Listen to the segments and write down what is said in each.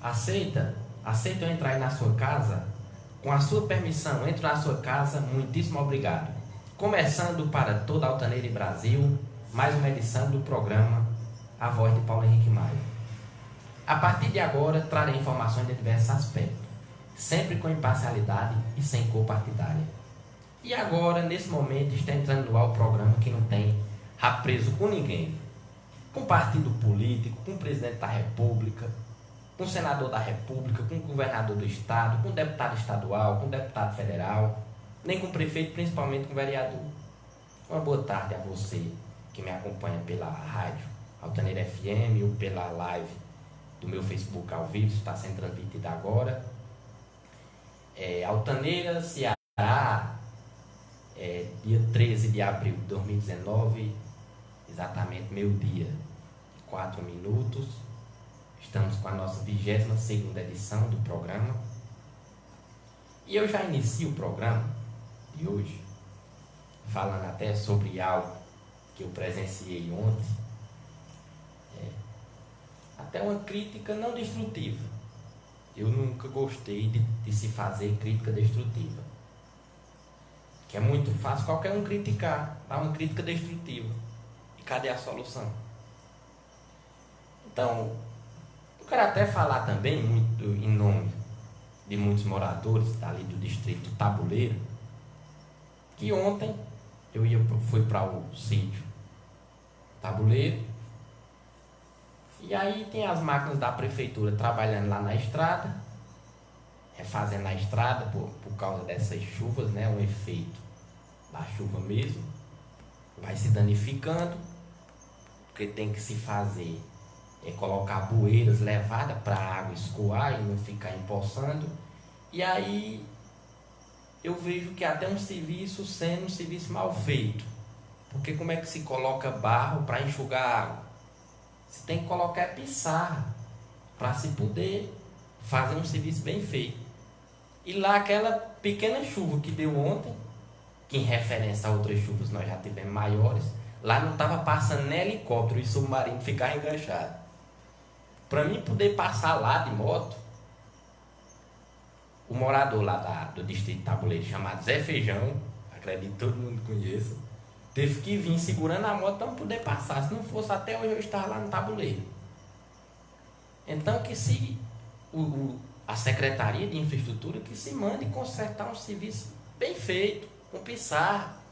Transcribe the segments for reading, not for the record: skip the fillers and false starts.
Aceita eu entrar aí na sua casa? Com a sua permissão, entro na sua casa, muitíssimo obrigado. Começando para toda a Altaneira e Brasil, mais uma edição do programa A Voz de Paulo Henrique Maia. A partir de agora, trarei informações de diversos aspectos, sempre com imparcialidade e sem cor partidária. E agora, nesse momento, está entrando no ar o programa que não tem rabo preso com ninguém. Com partido político, com o presidente da República, com o senador da República, com o governador do estado, com o deputado estadual, com o deputado federal, nem com o prefeito, principalmente com o vereador. Uma boa tarde a você que me acompanha pela rádio Altaneira FM ou pela live do meu Facebook ao vivo, está sendo transmitida agora. Altaneira, Ceará, dia 13 de abril de 2019, exatamente meio-dia, 4 minutos. Estamos com a nossa 22ª edição do programa. E eu já inicio o programa de hoje falando até sobre algo que eu presenciei ontem. Até uma crítica não destrutiva. Eu nunca gostei de se fazer crítica destrutiva. Que é muito fácil qualquer um criticar, dar uma crítica destrutiva. E cadê a solução? Então, eu quero até falar também muito em nome de muitos moradores dali do distrito Tabuleiro, que ontem fui para o sítio Tabuleiro, e aí tem as máquinas da prefeitura trabalhando lá na estrada, refazendo a estrada por causa dessas chuvas, né? Um efeito da chuva mesmo, vai se danificando, porque tem que se fazer colocar bueiras levadas para a água escoar e não ficar empoçando. E aí eu vejo que até um serviço sendo um serviço mal feito, porque como é que se coloca barro para enxugar a água? Você tem que colocar pissarra para se poder fazer um serviço bem feito. E lá aquela pequena chuva que deu ontem, que em referência a outras chuvas nós já tivemos maiores, lá não estava passando nem helicóptero e submarino ficar enganchado. Para mim poder passar lá de moto, o morador lá do distrito Tabuleiro, chamado Zé Feijão, acredito que todo mundo conheça, teve que vir segurando a moto para poder passar. Se não fosse, até hoje eu estava lá no Tabuleiro. Então que se a Secretaria de Infraestrutura que se mande consertar um serviço bem feito, com pissarra.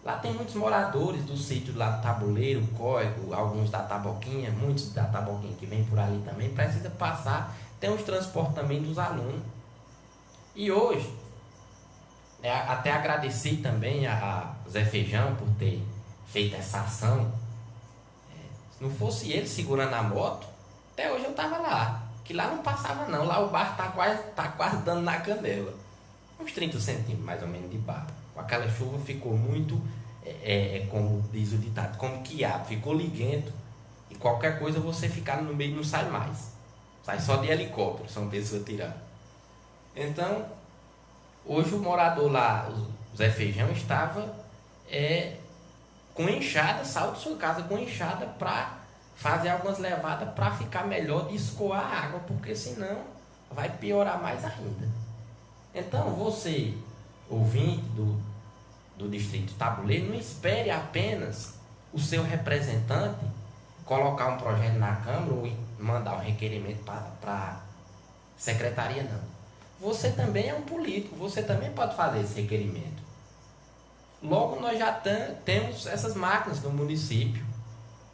Lá tem muitos moradores do sítio lá do Tabuleiro, Córrego, alguns da Taboquinha, muitos da Taboquinha que vem por ali também, precisa passar. Tem os transportes também dos alunos. E hoje, até agradecer também a Zé Feijão por ter feito essa ação. Se não fosse ele segurando a moto, até hoje eu estava lá. Que lá não passava não, lá o barro tá quase dando na canela. Uns 30 centímetros mais ou menos de barro. Com aquela chuva ficou muito, como diz o ditado, como quiabo, ficou liguento. E qualquer coisa você ficar no meio não sai mais. Sai só de helicóptero, são pessoas tirando. Então, hoje o morador lá, o Zé Feijão, estava com enxada, saiu de sua casa com enxada para fazer algumas levadas para ficar melhor de escoar a água, porque senão vai piorar mais ainda. Então, você, ouvinte do distrito Tabuleiro, não espere apenas o seu representante colocar um projeto na Câmara ou mandar um requerimento para a secretaria, não. Você também é um político, você também pode fazer esse requerimento. Logo, nós já temos essas máquinas no município.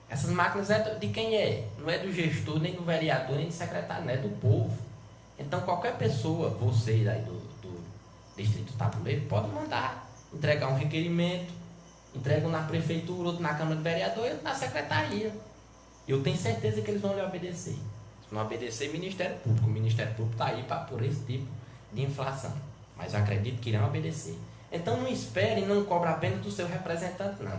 Essas máquinas de quem é? Não é do gestor, nem do vereador, nem do secretário, não é do povo. Então, qualquer pessoa, vocês aí do distrito Tabuleiro, pode mandar entregar um requerimento, entregam na prefeitura, outro na Câmara de Vereador e outro na secretaria. Eu tenho certeza que eles vão lhe obedecer. Se não obedecer, Ministério Público. O Ministério Público está aí por esse tipo de inflação. Mas eu acredito que irão obedecer. Então não espere e não cobre apenas do seu representante, não.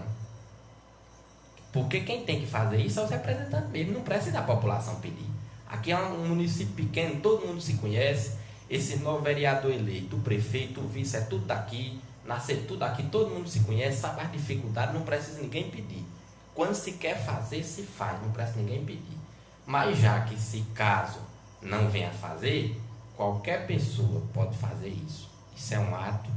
Porque quem tem que fazer isso é os representantes mesmo. Não precisa da população pedir. Aqui é um município pequeno, todo mundo se conhece. Esse novo vereador eleito, o prefeito, o vice, é tudo daqui. Nascer tudo aqui, todo mundo se conhece, sabe as dificuldades, não precisa ninguém pedir. Quando se quer fazer, se faz, não precisa ninguém pedir. Mas já que se caso não venha fazer, qualquer pessoa pode fazer isso. Isso é um ato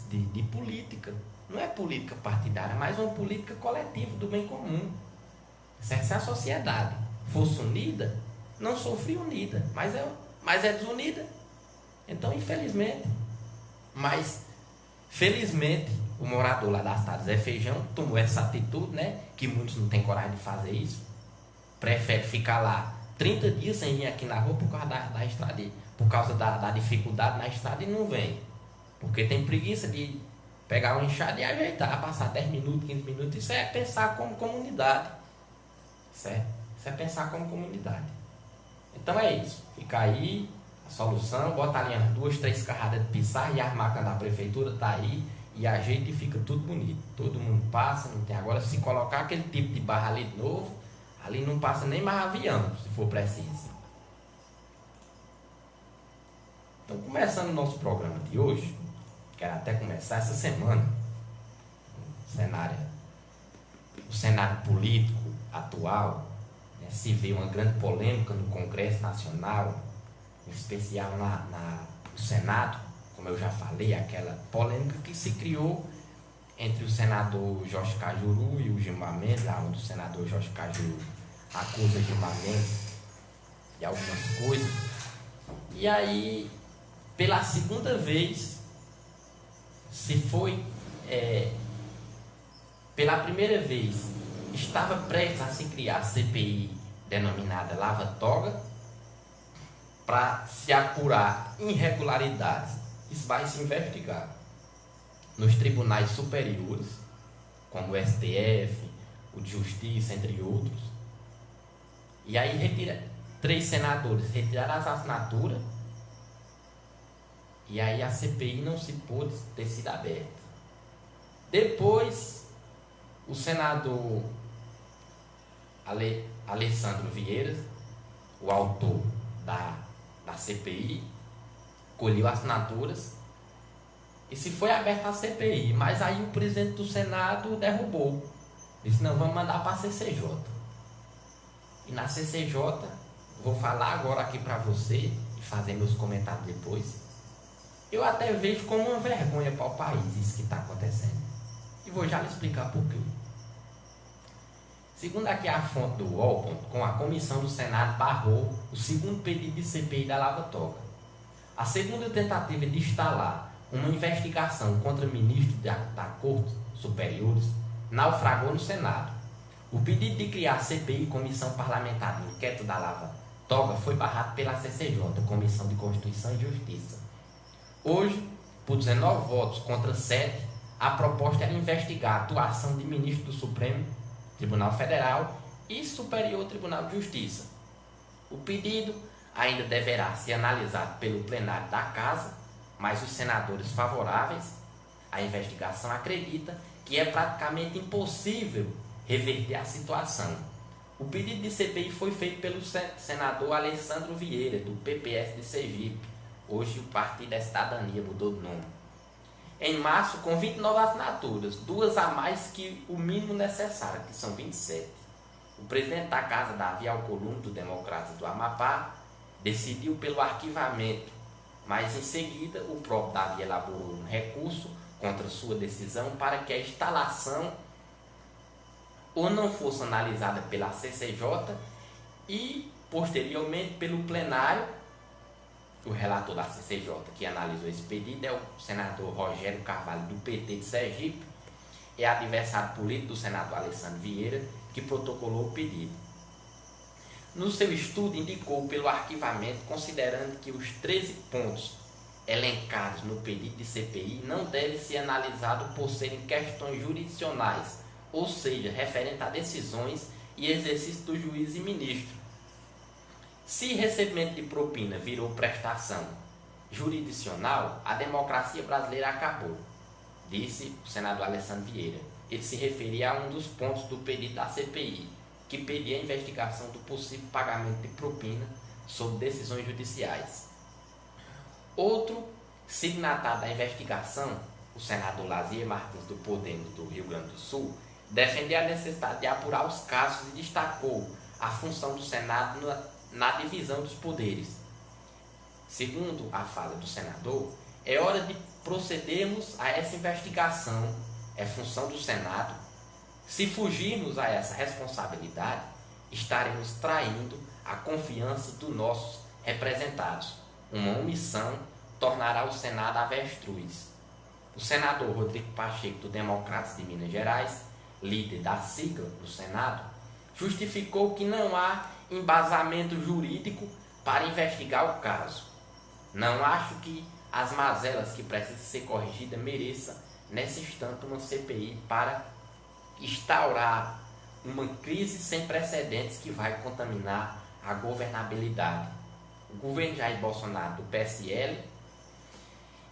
de política. Não é política partidária, mas uma política coletiva do bem comum. Se a sociedade fosse unida, não sofria unida, mas é desunida. Então, infelizmente, mas felizmente, o morador lá da cidade Zé Feijão tomou essa atitude, né? Que muitos não têm coragem de fazer isso. Prefere ficar lá 30 dias sem vir aqui na rua por causa da estrada, por causa da dificuldade na estrada e não vem. Porque tem preguiça de pegar uma enxada e ajeitar, passar 10 minutos, 15 minutos. Isso é pensar como comunidade. Certo? Isso é pensar como comunidade. Então é isso. Fica aí a solução, bota ali umas 2, 3 carradas de pissarra e armar a prefeitura, tá aí, e ajeita e fica tudo bonito. Todo mundo passa, não tem. Agora, se colocar aquele tipo de barra ali de novo, ali não passa nem mais avião, se for preciso. Então, começando o nosso programa de hoje, quero até começar essa semana, o cenário político atual, né, se vê uma grande polêmica no Congresso Nacional, em especial no Senado, como eu já falei, aquela polêmica que se criou entre o senador Jorge Cajuru e o Gilmar Mendes, lá onde o senador Jorge Cajuru acusa Gilmar Mendes de algumas coisas. E aí, pela segunda vez, pela primeira vez, estava prestes a se criar a CPI denominada Lava Toga, para se apurar irregularidades. Isso vai se investigar nos tribunais superiores, como o STF, o de Justiça, entre outros. E aí 3 senadores retiraram as assinaturas, e aí a CPI não se pôde ter sido aberta. Depois, o senador Alessandro Vieira, o autor da CPI, colheu assinaturas e se foi aberta a CPI, mas aí o presidente do Senado derrubou, disse: não, vamos mandar para a CCJ. E na CCJ, vou falar agora aqui para você e fazer meus comentários depois, eu até vejo como uma vergonha para o país isso que está acontecendo, e vou já lhe explicar por quê. Segundo aqui a fonte do UOL.com, a comissão do Senado barrou o segundo pedido de CPI da Lava Toga. A segunda tentativa de instalar uma investigação contra ministros da Corte Superiores naufragou no Senado. O pedido de criar a CPI, Comissão Parlamentar de Inquérito da Lava Toga, foi barrado pela CCJ, Comissão de Constituição e Justiça. Hoje, por 19 votos contra 7, a proposta era investigar a atuação de ministro do Supremo Tribunal Federal e Superior Tribunal de Justiça. O pedido ainda deverá ser analisado pelo plenário da Casa, mas os senadores favoráveis à investigação acreditam que é praticamente impossível reverter a situação. O pedido de CPI foi feito pelo senador Alessandro Vieira, do PPS de Sergipe. Hoje o Partido da Cidadania mudou de nome. Em março, com 29 assinaturas, 2 a mais que o mínimo necessário, que são 27. O presidente da Casa, Davi Alcolumbre, do Democratas do Amapá, decidiu pelo arquivamento, mas em seguida o próprio Davi elaborou um recurso contra sua decisão para que a instalação ou não fosse analisada pela CCJ e, posteriormente, pelo plenário. O relator da CCJ que analisou esse pedido é o senador Rogério Carvalho, do PT de Sergipe, é adversário político do senador Alessandro Vieira, que protocolou o pedido. No seu estudo, indicou pelo arquivamento, considerando que os 13 pontos elencados no pedido de CPI não devem ser analisados por serem questões jurisdicionais, ou seja, referente a decisões e exercício do juiz e ministro. Se recebimento de propina virou prestação jurisdicional, a democracia brasileira acabou, disse o senador Alessandro Vieira. Ele se referia a um dos pontos do pedido da CPI, que pedia a investigação do possível pagamento de propina sobre decisões judiciais. Outro signatário da investigação, o senador Lazier Martins, do Podemos do Rio Grande do Sul, defendeu a necessidade de apurar os casos e destacou a função do Senado na divisão dos poderes. Segundo a fala do senador, é hora de procedermos a essa investigação, é função do Senado. Se fugirmos a essa responsabilidade, estaremos traindo a confiança dos nossos representados. Uma omissão tornará o Senado avestruz. O senador Rodrigo Pacheco, do Democratas de Minas Gerais, líder da sigla do Senado, justificou que não há embasamento jurídico para investigar o caso. Não acho que as mazelas que precisam ser corrigidas mereçam, nesse instante, uma CPI para instaurar uma crise sem precedentes que vai contaminar a governabilidade. O governo Jair Bolsonaro do PSL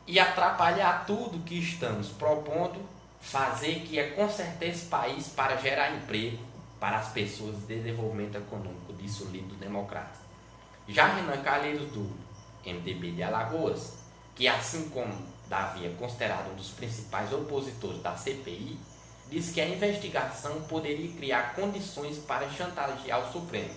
e atrapalhar tudo que estamos propondo, fazer que é consertar esse país para gerar emprego para as pessoas de desenvolvimento econômico, disse o líder democrata. Já Renan Calheiros do MDB de Alagoas, que assim como Davi é considerado um dos principais opositores da CPI, disse que a investigação poderia criar condições para chantagear o Supremo.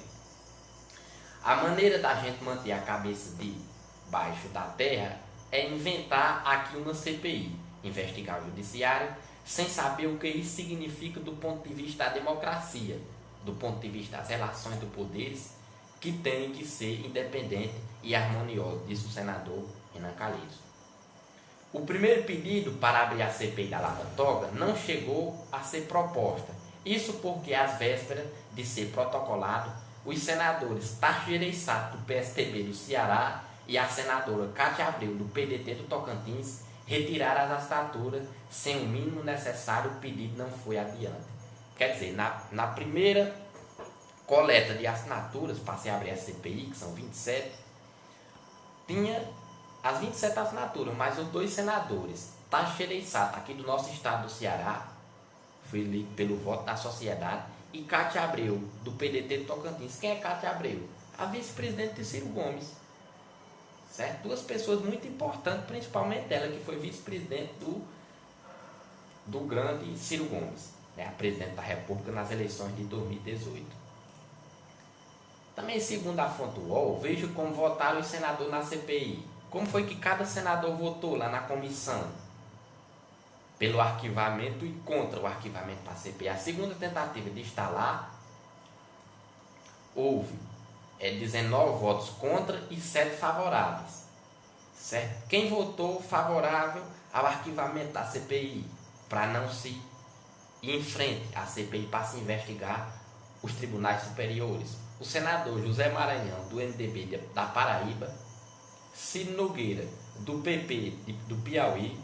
A maneira da gente manter a cabeça debaixo da terra é inventar aqui uma CPI, investigar o judiciário, sem saber o que isso significa do ponto de vista da democracia, do ponto de vista das relações de poderes, que tem que ser independente e harmonioso, disse o senador Renan Calheiros. O primeiro pedido para abrir a CPI da Lava Toga não chegou a ser proposta. Isso porque, às vésperas de ser protocolado, os senadores Tasso Gereissati, do PSTB do Ceará, e a senadora Cátia Abreu, do PDT do Tocantins, retiraram as assinaturas sem o mínimo necessário. O pedido não foi adiante. Quer dizer, na primeira coleta de assinaturas para se abrir a CPI, que são 27, tinha as 27 assinaturas, mas os dois senadores, Tasso Gereissati, aqui do nosso estado do Ceará, foi eleito pelo voto da sociedade, e Cátia Abreu, do PDT do Tocantins. Quem é Cátia Abreu? A vice-presidente de Ciro Gomes. Certo? Duas pessoas muito importantes, principalmente ela, que foi vice-presidente do grande Ciro Gomes, né? A presidente da República nas eleições de 2018. Também, segundo a fonte UOL, vejo como votaram os senadores na CPI. Como foi que cada senador votou lá na comissão? Pelo arquivamento e contra o arquivamento para a CPI. A segunda tentativa de instalar, houve 19 votos contra e 7 favoráveis. Certo? Quem votou favorável ao arquivamento da CPI, para não se ir em frente à CPI para se investigar os tribunais superiores? O senador José Maranhão, do MDB da Paraíba, Ciro Nogueira, do PP do Piauí,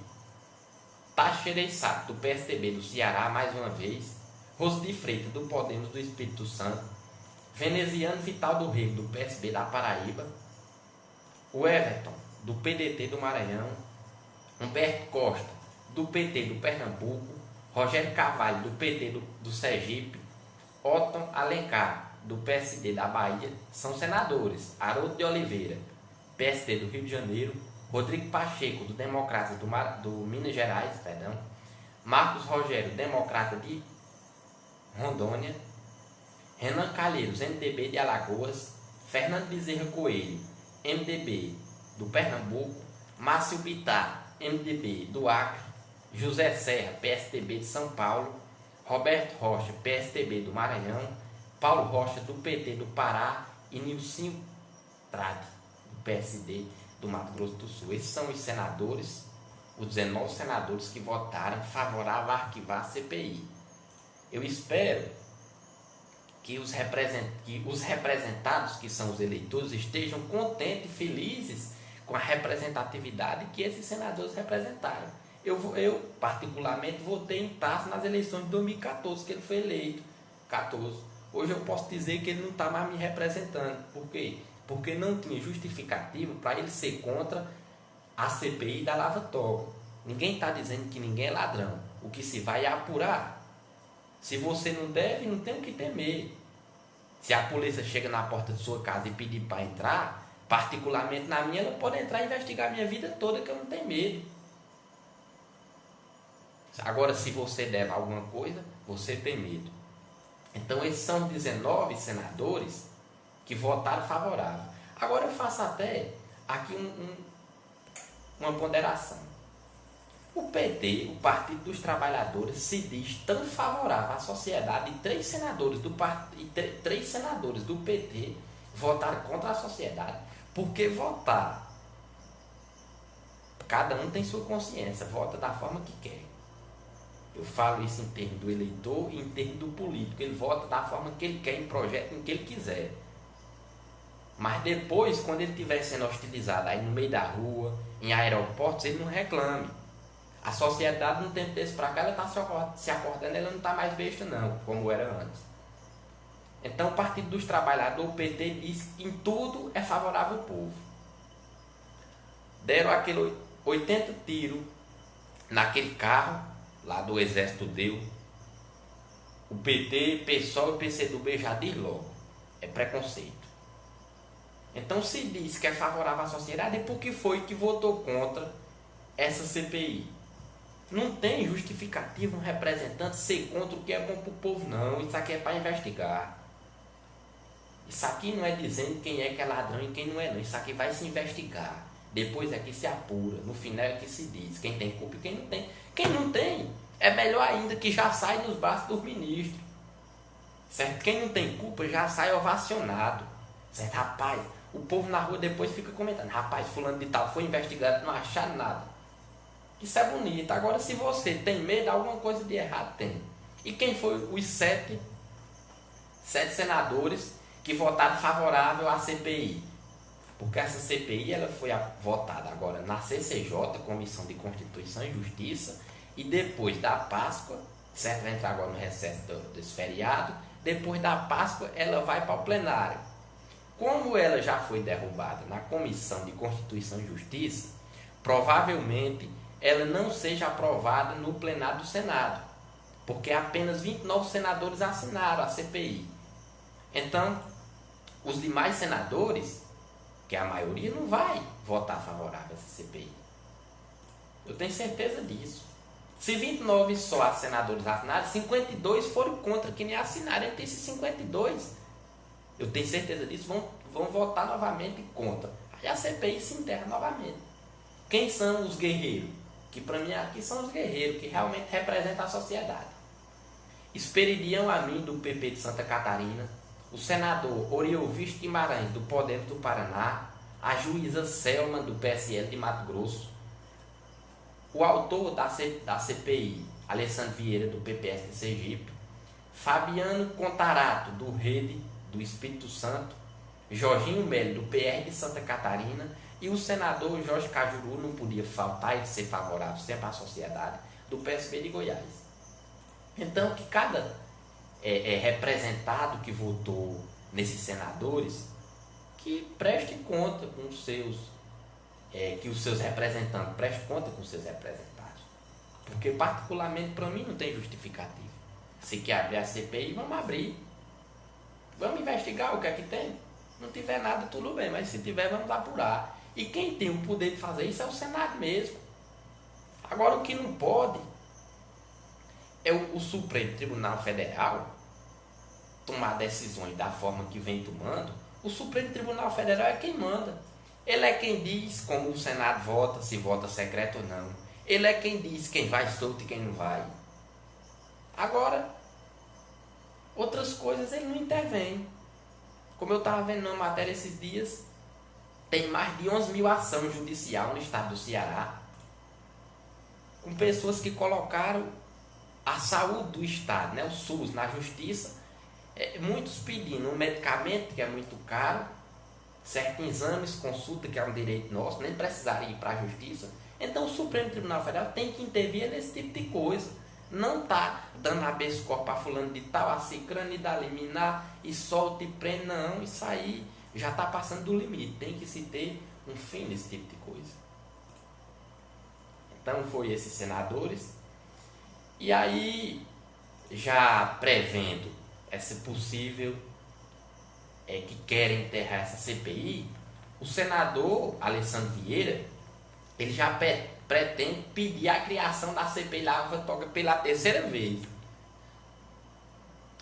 Tasso Gereissati, do PSDB do Ceará, mais uma vez, Rosi de Freitas, do Podemos do Espírito Santo, Veneziano Vital do Rego, do PSB da Paraíba, o Everton, do PDT do Maranhão, Humberto Costa, do PT do Pernambuco, Rogério Carvalho, do PT do Sergipe, Otton Alencar, do PSD da Bahia, são senadores. Haroldo de Oliveira, PSD do Rio de Janeiro, Rodrigo Pacheco, do Democrata do Minas Gerais, Marcos Rogério, Democrata de Rondônia, Renan Calheiros, MDB de Alagoas, Fernando Bezerra Coelho, MDB do Pernambuco, Márcio Bittar, MDB do Acre, José Serra, PSDB de São Paulo, Roberto Rocha, PSDB do Maranhão, Paulo Rocha, do PT do Pará e Nilcinho Trade, do PSD do Mato Grosso do Sul. Esses são os senadores, os 19 senadores que votaram favorável a arquivar a CPI. Eu espero que os representados, que são os eleitores, estejam contentes e felizes com a representatividade que esses senadores representaram. Eu particularmente, votei em Tasso nas eleições de 2014, que ele foi eleito. 14. Hoje eu posso dizer que ele não está mais me representando. Por quê? Porque não tinha justificativo para ele ser contra a CPI da Lava Toga. Ninguém está dizendo que ninguém é ladrão. O que se vai é apurar. Se você não deve, não tem o que temer. Se a polícia chega na porta de sua casa e pedir para entrar, particularmente na minha, ela pode entrar e investigar a minha vida toda, que eu não tenho medo. Agora, se você deve alguma coisa, você tem medo. Então, esses são 19 senadores que votaram favorável. Agora, eu faço até aqui uma ponderação. O PT, o Partido dos Trabalhadores, se diz tão favorável à sociedade e três senadores do PT votaram contra a sociedade. Porque votar, cada um tem sua consciência, vota da forma que quer. Eu falo isso em termos do eleitor e em termos do político. Ele vota da forma que ele quer, em projeto em que ele quiser. Mas depois, quando ele estiver sendo hostilizado aí no meio da rua, em aeroportos, ele não reclame. A sociedade, num tempo desse pra cá, ela está se acordando, ela não está mais besta não, como era antes. Então o Partido dos Trabalhadores, o PT, diz que em tudo é favorável ao povo. Deram aquele 80 tiros naquele carro, lá do Exército deu. O PT, PSOL e PCdoB já diz logo, é preconceito. Então se diz que é favorável à sociedade, é porque foi que votou contra essa CPI. Não tem justificativa um representante ser contra o que é bom para o povo, não. Isso aqui é para investigar. Isso aqui não é dizendo quem é que é ladrão e quem não é, não. Isso aqui vai se investigar. Depois é que se apura. No final é que se diz quem tem culpa e quem não tem. Quem não tem, é melhor ainda que já sai nos braços dos ministros. Certo? Quem não tem culpa já sai ovacionado. Certo? Rapaz, o povo na rua depois fica comentando. Rapaz, fulano de tal foi investigado, não acharam nada. Isso é bonito. Agora, se você tem medo, alguma coisa de errado tem. E quem foi os sete senadores que votaram favorável à CPI? Porque essa CPI ela foi votada agora na CCJ, Comissão de Constituição e Justiça, e depois da Páscoa, certo? Vai entrar agora no recesso desse feriado, depois da Páscoa ela vai para o plenário. Como ela já foi derrubada na Comissão de Constituição e Justiça, provavelmente ela não seja aprovada no plenário do Senado, porque apenas 29 senadores assinaram a CPI. Então, os demais senadores, que a maioria, não vai votar favorável a essa CPI. Eu tenho certeza disso. Se 29 só senadores assinaram, 52 foram contra, que nem assinaram. Entre esses 52, eu tenho certeza disso, vão votar novamente contra. Aí a CPI se enterra novamente. Quem são os guerreiros? Que para mim aqui são os guerreiros que realmente representam a sociedade. Esperidião Amin, do PP de Santa Catarina, o senador Oriovisto Guimarães, do Podemos do Paraná, a juíza Selma, do PSL de Mato Grosso, o autor da CPI, Alessandro Vieira, do PPS de Sergipe, Fabiano Contarato, do Rede do Espírito Santo, Jorginho Melo, do PR de Santa Catarina, e o senador Jorge Cajuru, não podia faltar e ser favorável sempre à sociedade, do PSB de Goiás. Então, que cada representado que votou nesses senadores, que preste conta com os seus, que os seus representantes prestem conta com os seus representados. Porque, particularmente, para mim, não tem justificativa. Se quer abrir a CPI, vamos abrir. Vamos investigar o que é que tem. Não tiver nada, tudo bem, mas se tiver, vamos apurar. E quem tem o poder de fazer isso é o Senado mesmo. Agora, o que não pode é o Supremo Tribunal Federal tomar decisões da forma que vem tomando. O Supremo Tribunal Federal é quem manda. Ele é quem diz como o Senado vota, se vota secreto ou não. Ele é quem diz quem vai solto e quem não vai. Agora, outras coisas ele não intervém. Como eu estava vendo numa matéria esses dias, tem mais de 11 mil ações judiciais no estado do Ceará, com pessoas que colocaram a saúde do estado, né, o SUS, na justiça, muitos pedindo um medicamento que é muito caro, certos exames, consulta que é um direito nosso, nem precisaria ir para a justiça. Então o Supremo Tribunal Federal tem que intervir nesse tipo de coisa. Não está dando habeas corpus para fulano de tal, a cicrano e dá liminar e solta e prende, não, isso aí já está passando do limite, tem que se ter um fim nesse tipo de coisa. Então foi esses senadores, e aí já prevendo essa possível que querem enterrar essa CPI, o senador Alessandro Vieira, ele já pretende pedir a criação da CPI Lava Toga pela terceira vez.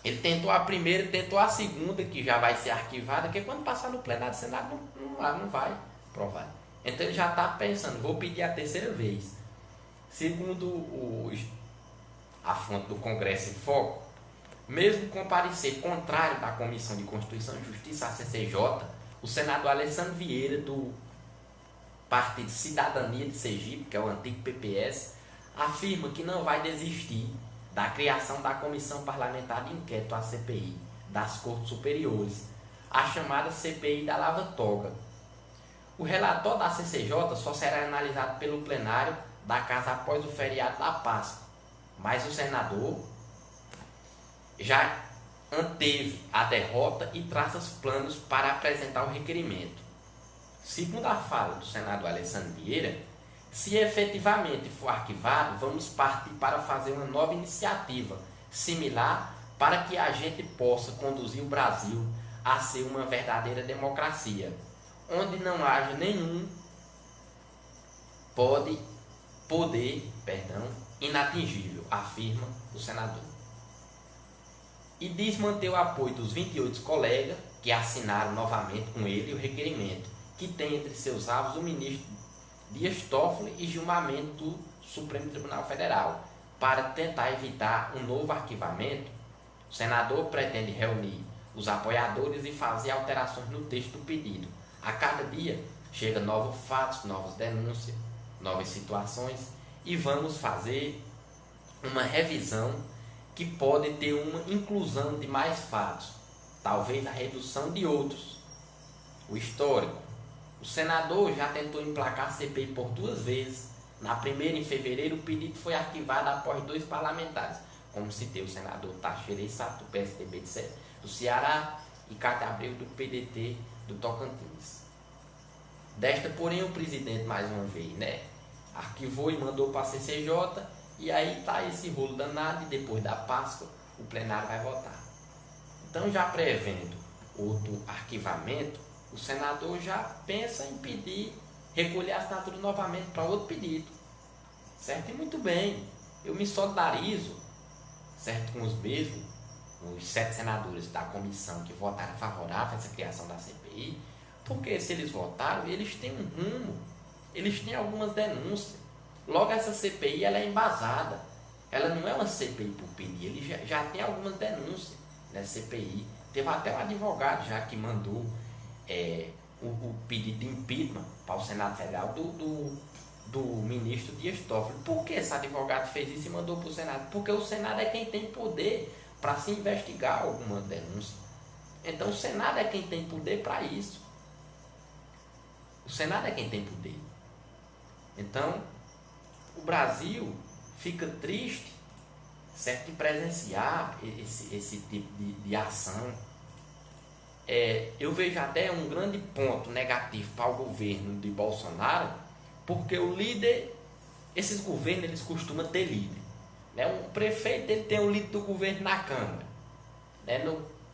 Ele tentou a primeira, tentou a segunda, que já vai ser arquivada, que quando passar no plenário do Senado não vai. aprovado. Então ele já está pensando, vou pedir a terceira vez. Segundo a fonte do Congresso em Foco, mesmo com parecer contrário da Comissão de Constituição e Justiça, a CCJ, o senador Alessandro Vieira, do Partido Cidadania de Sergipe, que é o antigo PPS, afirma que não vai desistir da criação da Comissão Parlamentar de Inquérito, a CPI, das Cortes Superiores, a chamada CPI da Lava Toga. O relatório da CCJ só será analisado pelo plenário da Casa após o feriado da Páscoa, mas o senador já anteve a derrota e traça os planos para apresentar o requerimento. Segundo a fala do senador Alessandro Vieira, se efetivamente for arquivado, vamos partir para fazer uma nova iniciativa similar para que a gente possa conduzir o Brasil a ser uma verdadeira democracia, onde não haja nenhum poder inatingível, afirma o senador. E diz manter o apoio dos 28 colegas que assinaram novamente com ele o requerimento, que tem entre seus alvos o ministro Dias Toffoli e Gilmar Mendes do Supremo Tribunal Federal. Para tentar evitar um novo arquivamento, o senador pretende reunir os apoiadores e fazer alterações no texto do pedido. A cada dia chegam novos fatos, novas denúncias, novas situações e vamos fazer uma revisão que pode ter uma inclusão de mais fatos, talvez a redução de outros. O histórico. O senador já tentou emplacar a CPI por 2 vezes. Na primeira, em fevereiro, o pedido foi arquivado após 2 parlamentares, como citei o senador Teixeira Sato, do PSDB do Ceará, e Cátia Abreu, do PDT do Tocantins. Desta, porém, o presidente, mais uma vez, arquivou e mandou para a CCJ, e aí está esse rolo danado, e depois da Páscoa, o plenário vai votar. Então, já prevendo outro arquivamento, o senador já pensa em pedir, recolher a assinatura novamente para outro pedido. Certo? E muito bem, eu me solidarizo, certo, com os mesmos, os 7 senadores da comissão que votaram favorável a essa criação da CPI, porque se eles votaram, eles têm um rumo, eles têm algumas denúncias. Logo, essa CPI ela é embasada, ela não é uma CPI por pedir, ele já tem algumas denúncias nessa CPI. Teve até um advogado já que mandou o pedido de impeachment para o Senado Federal do ministro Dias Toffoli. Por que esse advogado fez isso e mandou para o Senado? Porque o Senado é quem tem poder para se investigar alguma denúncia. Então o Senado é quem tem poder para isso. O Senado é quem tem poder. Então o Brasil fica triste, certo, em presenciar esse tipo de ação. Eu vejo até um grande ponto negativo para o governo de Bolsonaro, porque o líder, esses governos, eles costumam ter líder. O prefeito ele tem o líder do governo na Câmara,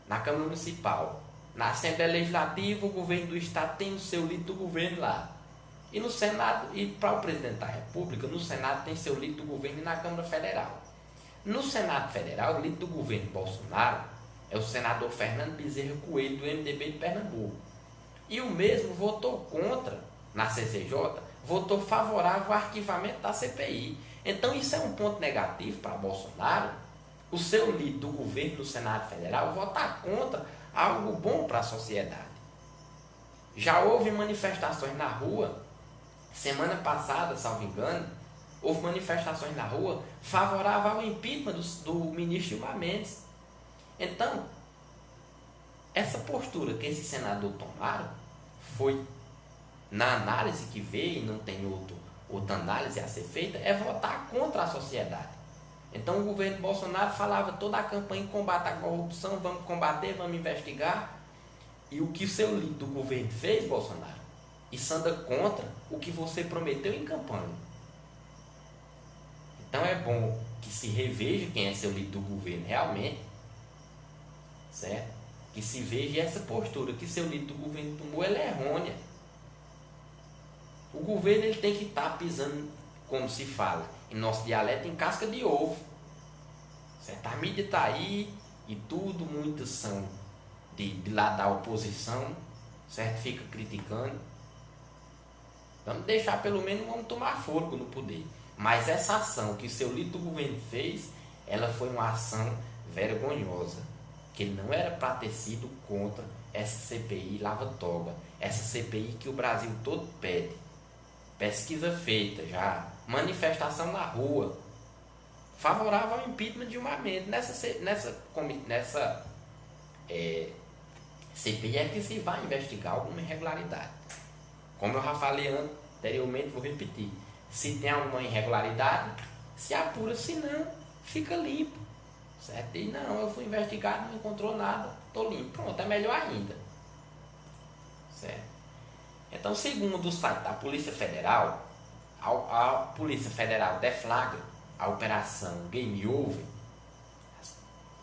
na Câmara Municipal. Na Assembleia Legislativa, o governo do Estado tem o seu líder do governo lá. E no Senado, e para o presidente da República, no Senado tem seu líder do governo e na Câmara Federal. No Senado Federal, o líder do governo Bolsonaro é o senador Fernando Bezerra Coelho, do MDB de Pernambuco. E o mesmo votou contra, na CCJ, votou favorável ao arquivamento da CPI. Então isso é um ponto negativo para Bolsonaro, o seu líder do governo do Senado Federal votar contra algo bom para a sociedade. Já houve manifestações na rua, semana passada, salvo engano, houve manifestações na rua favorável ao impeachment do ministro Gilmar Mendes. Então, essa postura que esse senador tomaram foi, na análise que veio, e não tem outra análise a ser feita, é votar contra a sociedade. Então o governo Bolsonaro falava toda a campanha em combate à corrupção, vamos combater, vamos investigar. E o que o seu líder do governo fez, Bolsonaro? Isso anda contra o que você prometeu em campanha. Então é bom que se reveja quem é seu líder do governo realmente, certo? Que se veja essa postura que seu líder do governo tomou, ela é errônea. O governo ele tem que estar pisando, como se fala em nosso dialeto, em casca de ovo, certo? A mídia está aí e tudo, muitas são de lá da oposição, certo? Fica criticando. Vamos deixar pelo menos, vamos tomar fogo no poder. Mas essa ação que o seu líder do governo fez, ela foi uma ação vergonhosa, que não era para ter sido contra essa CPI lava-toga, essa CPI que o Brasil todo pede. Pesquisa feita já, manifestação na rua, favorável ao impeachment de Gilmar Mendes. Nessa CPI é que se vai investigar alguma irregularidade. Como eu já falei anteriormente, vou repetir. Se tem alguma irregularidade, se apura, se não, fica limpo. Certo? E não, eu fui investigado, não encontrou nada, estou limpo. Pronto, é melhor ainda. Certo? Então, segundo o site da Polícia Federal, a Polícia Federal deflagra a Operação Game Over.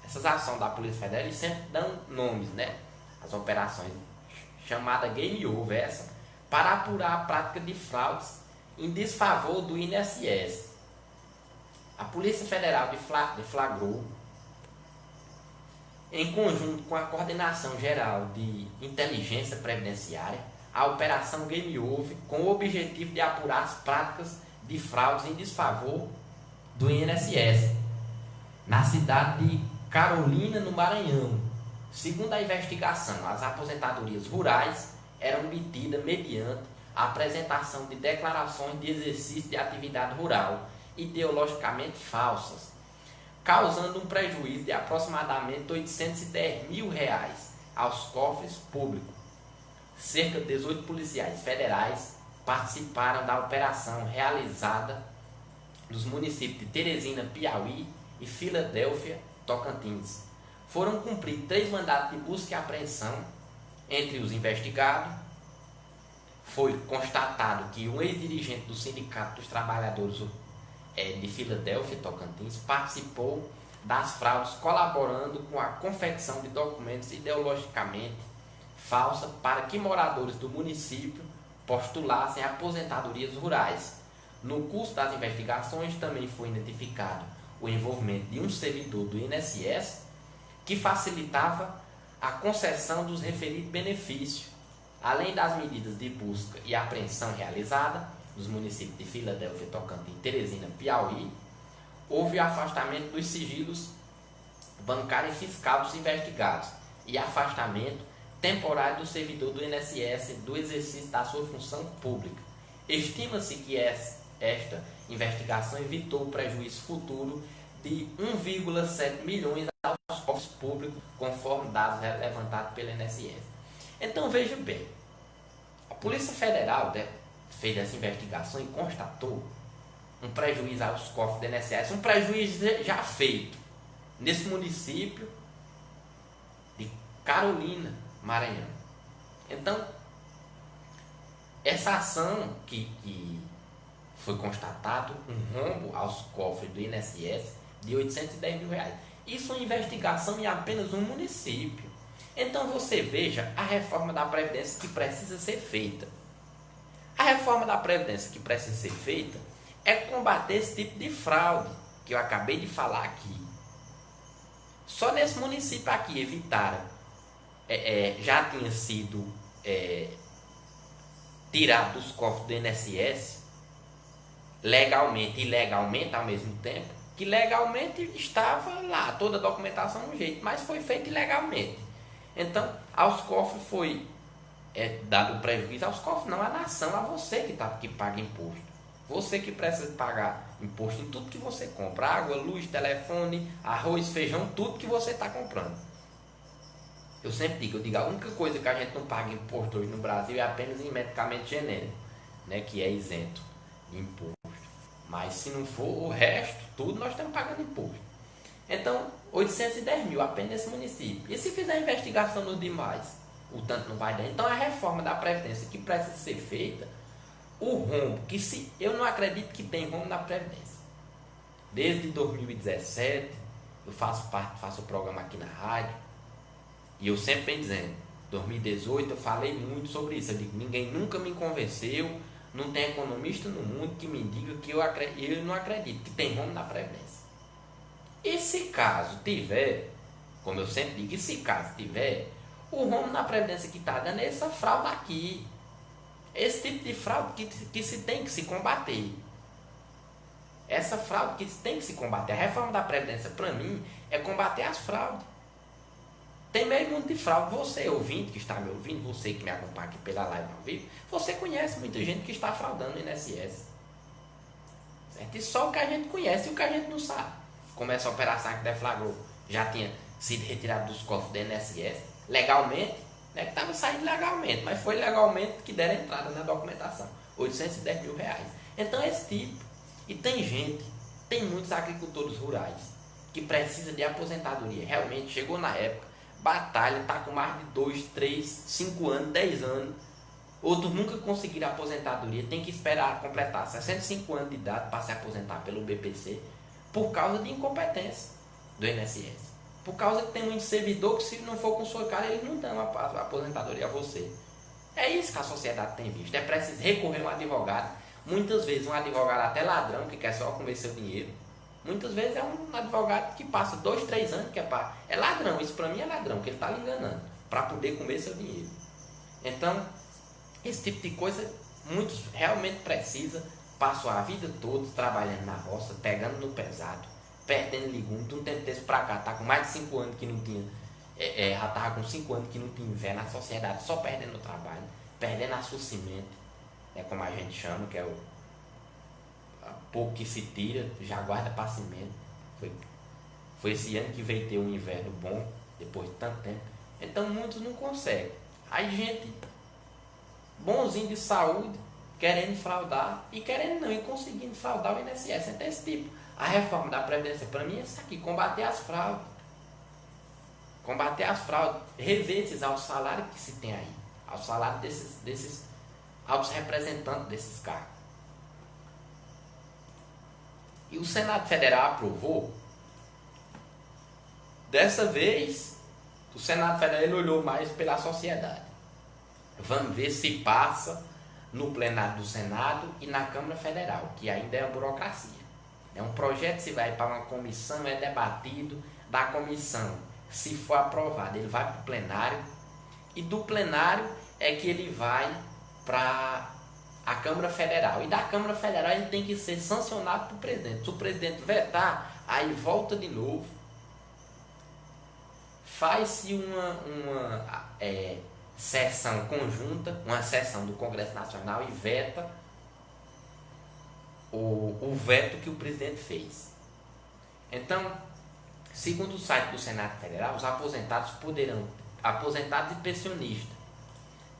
Essas ações da Polícia Federal, eles sempre dão nomes, né? As operações chamada Game Over, essa, para apurar a prática de fraudes em desfavor do INSS. A Polícia Federal deflagrou, em conjunto com a Coordenação Geral de Inteligência Previdenciária, a Operação Game Over, com o objetivo de apurar as práticas de fraudes em desfavor do INSS, na cidade de Carolina, no Maranhão. Segundo a investigação, as aposentadorias rurais eram obtidas mediante a apresentação de declarações de exercício de atividade rural ideologicamente falsas, causando um prejuízo de aproximadamente R$ 810 mil aos cofres públicos. Cerca de 18 policiais federais participaram da operação realizada nos municípios de Teresina, Piauí e Filadélfia, Tocantins. Foram cumpridos 3 mandatos de busca e apreensão entre os investigados. Foi constatado que um ex-dirigente do Sindicato dos Trabalhadores de Filadélfia, Tocantins, participou das fraudes, colaborando com a confecção de documentos ideologicamente falsos para que moradores do município postulassem aposentadorias rurais. No curso das investigações também foi identificado o envolvimento de um servidor do INSS que facilitava a concessão dos referidos benefícios. Além das medidas de busca e apreensão realizadas nos municípios de Filadélfia, Tocantins, Teresina, Piauí, houve o afastamento dos sigilos bancário e fiscal dos investigados e afastamento temporário do servidor do INSS do exercício da sua função pública. Estima-se que esta investigação evitou o prejuízo futuro de 1,7 milhões aos cofres públicos, conforme dados levantados pelo INSS. Então veja bem, a Polícia Federal fez essa investigação e constatou um prejuízo aos cofres do INSS, um prejuízo já feito nesse município de Carolina, Maranhão. Então, essa ação que foi constatado um rombo aos cofres do INSS de R$ 810 mil. Isso é uma investigação em apenas um município. Então você veja a reforma da Previdência que precisa ser feita. A reforma da Previdência que precisa ser feita é combater esse tipo de fraude que eu acabei de falar aqui. Só nesse município aqui evitaram, já tinha sido tirado dos cofres do INSS legalmente e ilegalmente ao mesmo tempo, que legalmente estava lá, toda a documentação no jeito, mas foi feito ilegalmente. Então, aos cofres foi dado prejuízo, aos cofres não, à nação, a você que paga imposto. Você que precisa pagar imposto em tudo que você compra, água, luz, telefone, arroz, feijão, tudo que você está comprando. Eu sempre digo, a única coisa que a gente não paga imposto hoje no Brasil é apenas em medicamento genérico, né, que é isento de imposto. Mas se não for o resto, tudo nós estamos pagando imposto. Então, 810 mil apenas nesse município. E se fizer investigação nos demais, o tanto não vai dar. Então, a reforma da Previdência que precisa ser feita, o rombo, eu não acredito que tem rombo na Previdência. Desde 2017, eu faço o programa aqui na rádio, e eu sempre venho dizendo, 2018 eu falei muito sobre isso. Eu digo, ninguém nunca me convenceu, não tem economista no mundo que me diga que eu não acredito que tem rombo na Previdência. E se caso tiver, como eu sempre digo, e se caso tiver, o rombo na Previdência que está dando é essa fraude aqui. Esse tipo de fraude que se tem que se combater. Essa fraude que tem que se combater. A reforma da Previdência, para mim, é combater as fraudes. Tem meio mundo de fraude. Você, ouvinte, que está me ouvindo, você que me acompanha aqui pela live ao vivo, você conhece muita gente que está fraudando no INSS. Certo? E só o que a gente conhece e o que a gente não sabe. Como essa operação que deflagrou já tinha sido retirado dos cofres do INSS, legalmente, né, que estava saindo legalmente, mas foi legalmente que deram entrada na documentação. 810 mil reais. Então, esse tipo. E tem muitos agricultores rurais que precisam de aposentadoria. Realmente chegou na época, batalha, está com mais de 2, 3, 5 anos, 10 anos. Outros nunca conseguiram aposentadoria, tem que esperar completar 65 anos de idade para se aposentar pelo BPC, por causa de incompetência do INSS. Por causa que tem muito servidor que, se não for com sua cara, eles não dão a aposentadoria a você. É isso que a sociedade tem visto. É preciso recorrer a um advogado. Muitas vezes um advogado até ladrão, que quer só comer seu dinheiro. Muitas vezes é um advogado que passa 2, 3 anos, que é ladrão. Isso para mim é ladrão, que ele está lhe enganando, para poder comer seu dinheiro. Então, esse tipo de coisa, muitos realmente precisam. Passou a vida toda trabalhando na roça, pegando no pesado, perdendo legumes. De um tempo desse para cá, está com mais de 5 anos que não tinha, já estava com 5 anos que não tinha inverno na sociedade, só perdendo o trabalho, perdendo a sua semente. É como a gente chama, que é o pouco que se tira, já guarda para cimento. Foi esse ano que veio ter um inverno bom, depois de tanto tempo. Então muitos não conseguem. Aí gente bonzinho de saúde, querendo fraudar, e querendo não, e conseguindo fraudar o INSS. Então esse tipo. A reforma da Previdência, para mim, é isso aqui, combater as fraudes. Combater as fraudes, rever esses altos salários que se tem aí. Aos salários desses aos representantes desses cargos. E o Senado Federal aprovou. Dessa vez, o Senado Federal ele olhou mais pela sociedade. Vamos ver se passa no plenário do Senado e na Câmara Federal, que ainda é uma burocracia. É um projeto, se vai para uma comissão, é debatido da comissão. Se for aprovado, ele vai para o plenário, e do plenário é que ele vai para a Câmara Federal. E da Câmara Federal ele tem que ser sancionado pelo presidente. Se o presidente vetar, aí volta de novo. Faz-se uma sessão conjunta, uma sessão do Congresso Nacional e veta o veto que o presidente fez. Então, segundo o site do Senado Federal, os aposentados e pensionistas,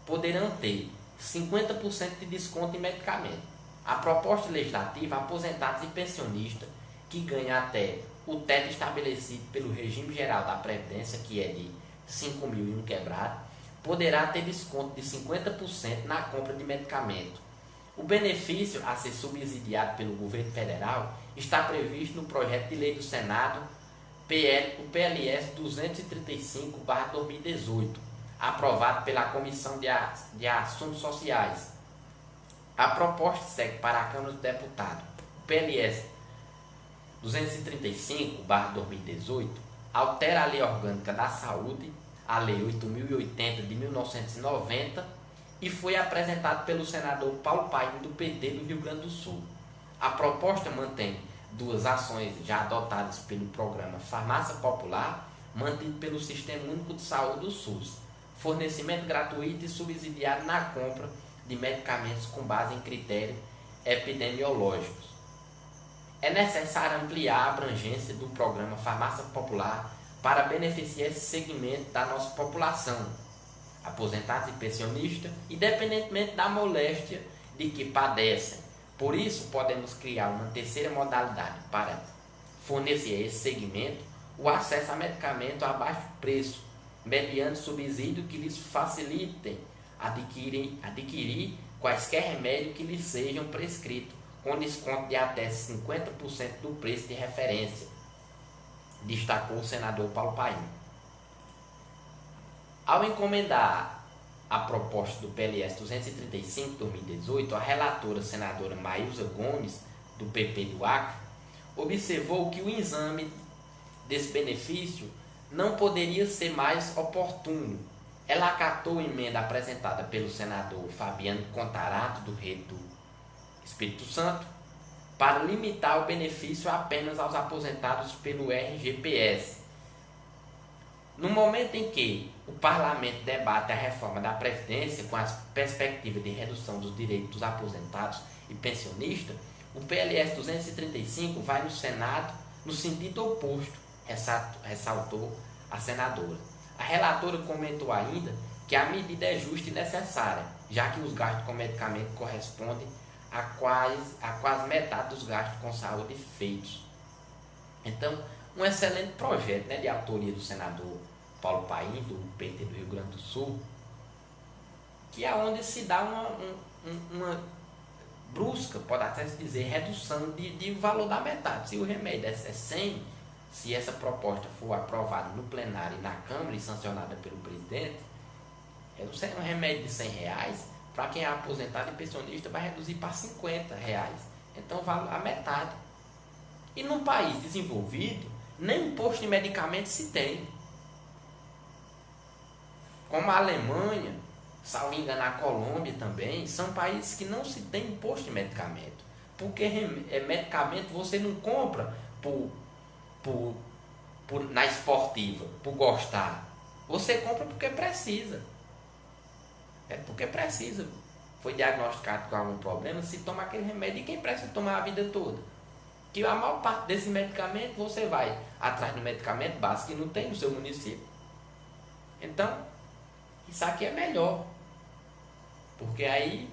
poderão ter 50% de desconto em medicamento. A proposta legislativa, aposentados e pensionistas que ganham até o teto estabelecido pelo regime geral da Previdência, que é de 5.001 quebrado, poderá ter desconto de 50% na compra de medicamento. O benefício a ser subsidiado pelo governo federal está previsto no projeto de lei do Senado, o PLS 235/2018, aprovado pela Comissão de Assuntos Sociais. A proposta segue para a Câmara dos Deputados. O PLS 235/2018 altera a Lei Orgânica da Saúde, a Lei 8.080 de 1990, e foi apresentado pelo senador Paulo Paim, do PT do Rio Grande do Sul. A proposta mantém duas ações já adotadas pelo programa Farmácia Popular, mantido pelo Sistema Único de Saúde do SUS, fornecimento gratuito e subsidiado na compra de medicamentos com base em critérios epidemiológicos. É necessário ampliar a abrangência do programa Farmácia Popular para beneficiar esse segmento da nossa população, aposentados e pensionistas, independentemente da moléstia de que padecem. Por isso, podemos criar uma terceira modalidade para fornecer a esse segmento o acesso a medicamento a baixo preço, mediante subsídio que lhes facilitem adquirir quaisquer remédios que lhes sejam prescritos, com desconto de até 50% do preço de referência, destacou o senador Paulo Paim. Ao encomendar a proposta do PLS 235/2018, a relatora senadora Maísa Gomes, do PP do Acre, observou que o exame desse benefício não poderia ser mais oportuno, ela acatou a emenda apresentada pelo senador Fabiano Contarato, do Rede do Espírito Santo, para limitar o benefício apenas aos aposentados pelo RGPS. No momento em que o parlamento debate a reforma da Previdência com as perspectivas de redução dos direitos dos aposentados e pensionistas, o PLS 235 vai no Senado no sentido oposto, ressaltou a senadora. A relatora comentou ainda que a medida é justa e necessária, já que os gastos com medicamento correspondem a quase metade dos gastos com saúde feitos. Então, um excelente projeto, né, de autoria do senador Paulo Paim, do PT do Rio Grande do Sul, que é onde se dá uma brusca, pode até se dizer, redução de valor da metade. Se o remédio é 100, se essa proposta for aprovada no plenário e na Câmara e sancionada pelo presidente, um remédio de R$100, para quem é aposentado e pensionista, vai reduzir para R$50. Então, vale a metade. E num país desenvolvido, nem imposto de medicamento se tem. Como a Alemanha, salvo engano, a Colômbia também, são países que não se tem imposto de medicamento. Porque medicamento você não compra na esportiva, por gostar. Você compra porque precisa. É porque precisa. Foi diagnosticado com algum problema, se toma aquele remédio. E quem precisa tomar a vida toda? Que a maior parte desse medicamento, você vai atrás do medicamento básico que não tem no seu município. Então, isso aqui é melhor. Porque aí,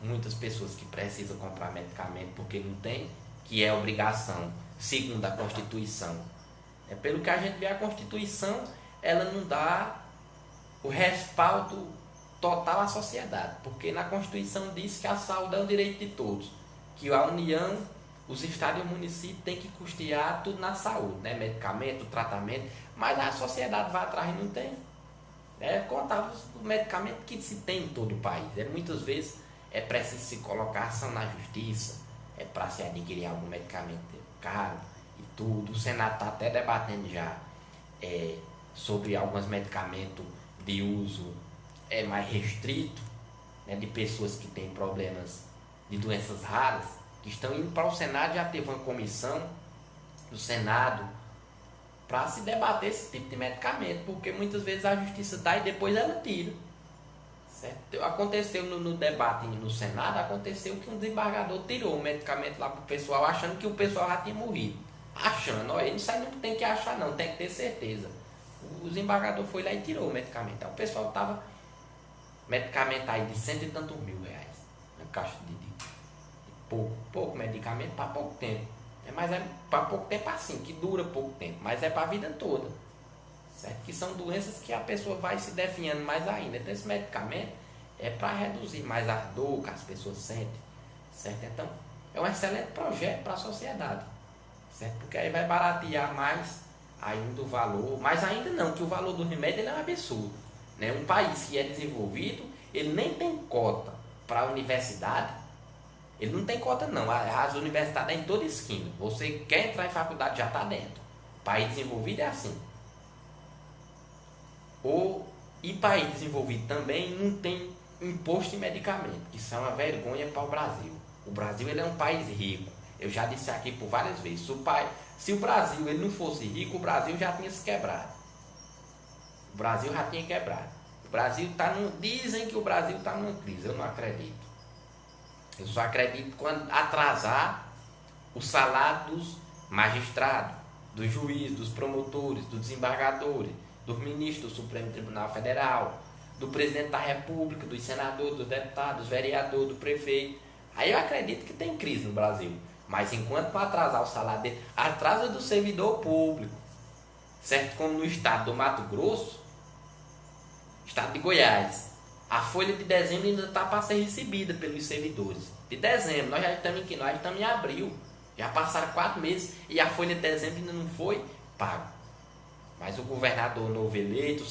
muitas pessoas que precisam comprar medicamento porque não tem, que é obrigação, segundo a Constituição. Pelo que a gente vê, a Constituição, ela não dá o respaldo total à sociedade. Porque na Constituição diz que a saúde é um direito de todos. Que a União, os estados e o município têm que custear tudo na saúde, né? Medicamento, tratamento. Mas a sociedade vai atrás e não tem. Contar os medicamentos que se tem em todo o país. Muitas vezes é preciso se colocar ação na justiça, para se adquirir algum medicamento caro e tudo. O Senado está até debatendo já sobre alguns medicamentos de uso mais restrito, né, de pessoas que têm problemas de doenças raras, que estão indo para o Senado. Já teve uma comissão do Senado para se debater esse tipo de medicamento, porque muitas vezes a justiça dá e depois ela tira. Certo? Aconteceu no debate no Senado, aconteceu que um desembargador tirou o medicamento lá para o pessoal, achando que o pessoal já tinha morrido. Achando, isso aí não tem que achar não, tem que ter certeza. O desembargador foi lá e tirou o medicamento. Então, o pessoal estava, medicamento aí de R$100 e tantos mil, uma caixa de pouco medicamento para pouco tempo. Mas é para pouco tempo assim, que dura pouco tempo, mas é para a vida toda. Certo? Que são doenças que a pessoa vai se definhando mais ainda. Então esse medicamento é para reduzir mais a dor que as pessoas sentem. Certo? Então é um excelente projeto para a sociedade. Certo? Porque aí vai baratear mais ainda o valor. Mas ainda não, que o valor do remédio ele é um absurdo. Né? Um país que é desenvolvido, ele nem tem cota para a universidade. Ele não tem cota não, as universidades é em toda esquina. Você quer entrar em faculdade, já está dentro. País desenvolvido é assim. E país desenvolvido também não tem imposto de medicamento, que isso é uma vergonha para o Brasil. O Brasil ele é um país rico. Eu já disse aqui por várias vezes. Se o Brasil ele não fosse rico, o Brasil já tinha se quebrado. O Brasil já tinha quebrado. O Brasil dizem que o Brasil está numa crise, eu não acredito. Eu só acredito quando atrasar o salário dos magistrados, dos juízes, dos promotores, dos desembargadores, dos ministros do Supremo Tribunal Federal, do presidente da República, dos senadores, dos deputados, dos vereadores, do prefeito. Aí eu acredito que tem crise no Brasil. Mas enquanto não atrasar o salário dele, atrasa do servidor público. Certo? Como no estado do Mato Grosso, estado de Goiás. A folha de dezembro ainda está para ser recebida pelos servidores. De dezembro, nós já estamos em que? Nós estamos em abril. Já passaram 4 meses e a folha de dezembro ainda não foi paga. Mas o governador novo eleito,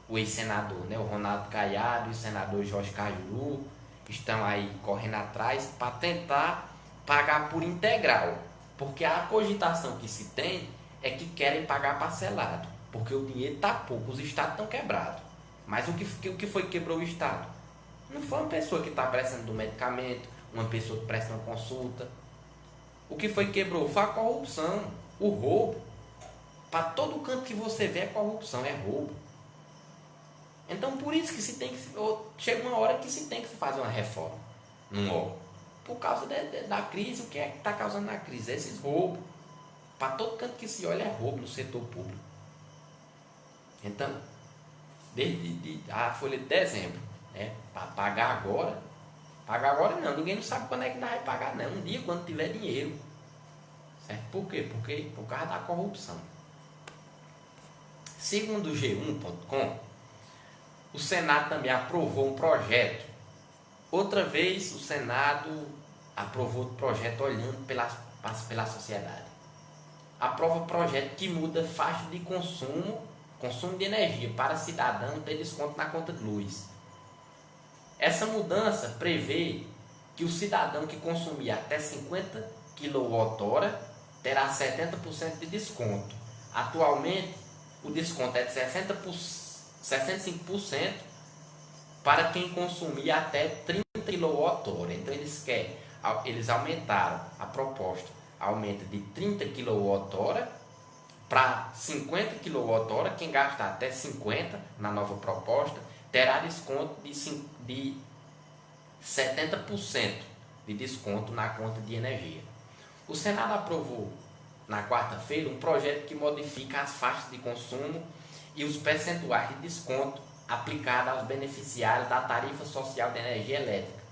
o ex-senador, né, o Ronaldo Caiado e o senador Jorge Cajuru estão aí correndo atrás para tentar pagar por integral. Porque a cogitação que se tem é que querem pagar parcelado. Porque o dinheiro está pouco, os estados estão quebrados. Mas o que foi que quebrou o Estado? Não foi uma pessoa que está precisando do medicamento, uma pessoa que presta uma consulta. O que foi que quebrou foi a corrupção, o roubo. Para todo canto que você vê é corrupção, é roubo. Então por isso que se tem que. Chega uma hora que se tem que fazer uma reforma num órgão. Por causa da crise, o que é que está causando a crise? Esses roubos. Para todo canto que se olha é roubo no setor público. Então, desde a folha de dezembro, né, para pagar agora não, ninguém não sabe quando é que nós vai pagar não, um dia quando tiver dinheiro. Certo? Por quê? Porque por causa da corrupção. Segundo o G1.com, o Senado também aprovou um projeto. Outra vez o Senado aprovou o projeto olhando pela sociedade. Aprova projeto que muda faixa de consumo de energia para cidadão ter desconto na conta de luz. Essa mudança prevê que o cidadão que consumir até 50 kWh terá 70% de desconto. Atualmente, o desconto é de 65% para quem consumir até 30 kWh. Então, eles aumentaram a proposta. Aumenta de 30 kWh para 50 kWh. Quem gasta até 50 na nova proposta terá desconto de 70% de desconto na conta de energia. O Senado aprovou na quarta-feira um projeto que modifica as faixas de consumo e os percentuais de desconto aplicados aos beneficiários da tarifa social de energia elétrica.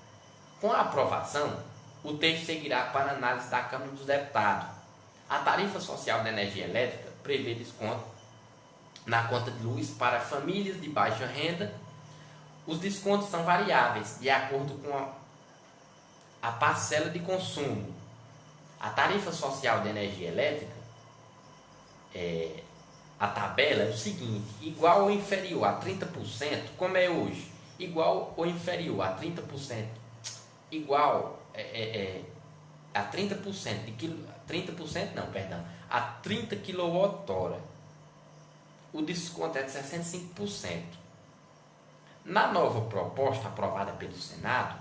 Com a aprovação, o texto seguirá para análise da Câmara dos Deputados. A tarifa social de energia elétrica prevê desconto na conta de luz para famílias de baixa renda. Os descontos são variáveis de acordo com a parcela de consumo. A tarifa social de energia elétrica, a tabela é o seguinte: igual ou inferior a 30%, como é hoje, igual ou inferior a 30%, igual a 30% a 30 kWh. O desconto é de 65%. Na nova proposta aprovada pelo Senado,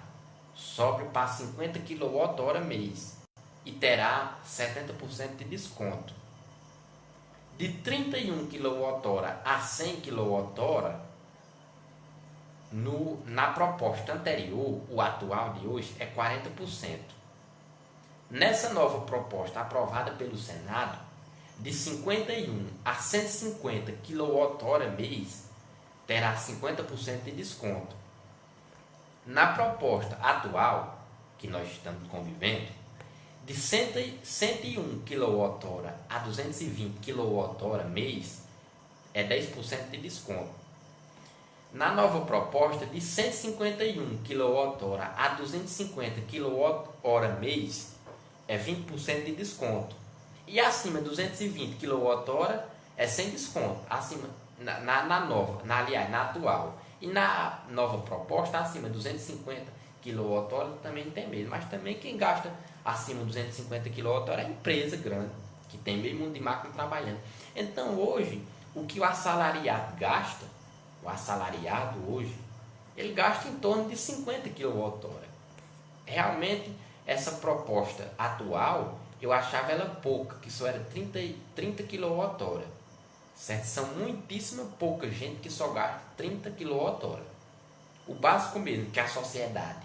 sobe para 50 kWh mês e terá 70% de desconto. De 31 kWh a 100 kWh, na proposta anterior, o atual de hoje é 40%. Nessa nova proposta aprovada pelo Senado, de 51 a 150 kWh mês, terá 50% de desconto. Na proposta atual, que nós estamos convivendo, de 101 kWh a 220 kWh mês, é 10% de desconto. Na nova proposta, de 151 kWh a 250 kWh mês, é 20% de desconto. E acima de 220 kWh é sem desconto. Acima, na atual. E na nova proposta, acima de 250 kWh também tem mesmo. Mas também quem gasta acima de 250 kWh é empresa grande, que tem meio mundo de máquina trabalhando. Então hoje, o que o assalariado gasta, hoje, ele gasta em torno de 50 kWh. Realmente, essa proposta atual, eu achava ela pouca, que só era 30 kWh. Certo? São muitíssima pouca gente que só gasta 30 kWh. O básico mesmo que a sociedade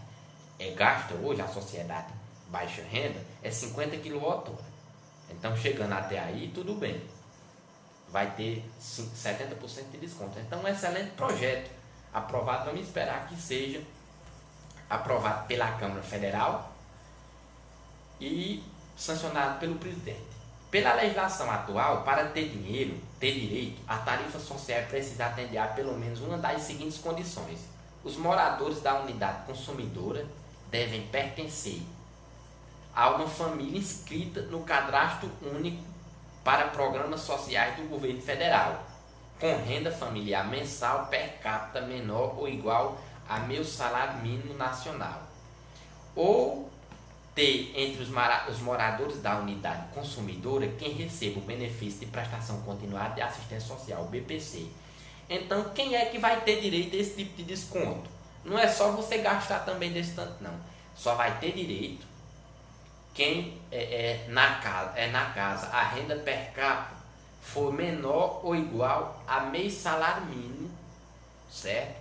gasta hoje, a sociedade baixa renda, é 50 kWh. Então, chegando até aí, tudo bem. Vai ter 70% de desconto. Então, um excelente projeto aprovado. Vamos esperar que seja aprovado pela Câmara Federal e sancionado pelo presidente. Pela legislação atual, para ter direito, a tarifa social precisa atender a pelo menos uma das seguintes condições: os moradores da unidade consumidora devem pertencer a uma família inscrita no cadastro único para programas sociais do governo federal, com renda familiar mensal per capita menor ou igual a meio salário mínimo nacional, ou ter entre os moradores da unidade consumidora quem receba o benefício de prestação continuada de assistência social, BPC, Então, quem é que vai ter direito a esse tipo de desconto? Não é só você gastar também desse tanto, não. Só vai ter direito quem na casa a renda per capita for menor ou igual a meio salário mínimo, certo?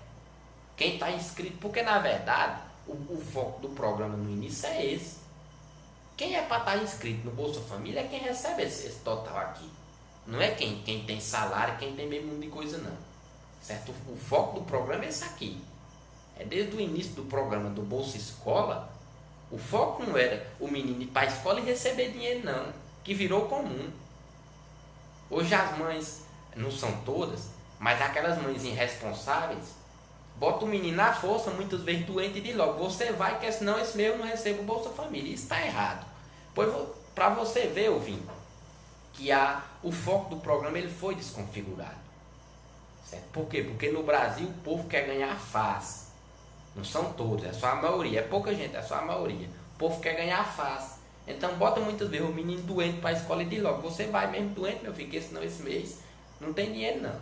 Quem está inscrito, porque na verdade o foco do programa no início é esse. Quem é para estar inscrito no Bolsa Família é quem recebe esse total aqui. Não é quem tem salário, quem tem mesmo de coisa, não. Certo? O foco do programa é esse aqui. É desde o início do programa do Bolsa Escola, o foco não era o menino ir para a escola e receber dinheiro, não. Que virou comum. Hoje as mães, não são todas, mas aquelas mães irresponsáveis, botam o menino na força, muitas vezes doente, e diz logo, você vai, que senão esse meu não recebe o Bolsa Família. Isso está errado. Pois para você ver, ouvinte, que o foco do programa ele foi desconfigurado. Certo? Por quê? Porque no Brasil o povo quer ganhar fácil. Não são todos, é só a maioria. É pouca gente, é só a maioria. O povo quer ganhar fácil. Então bota muitas vezes o menino doente para a escola e diz logo, você vai mesmo doente, meu filho, porque senão esse mês não tem dinheiro não.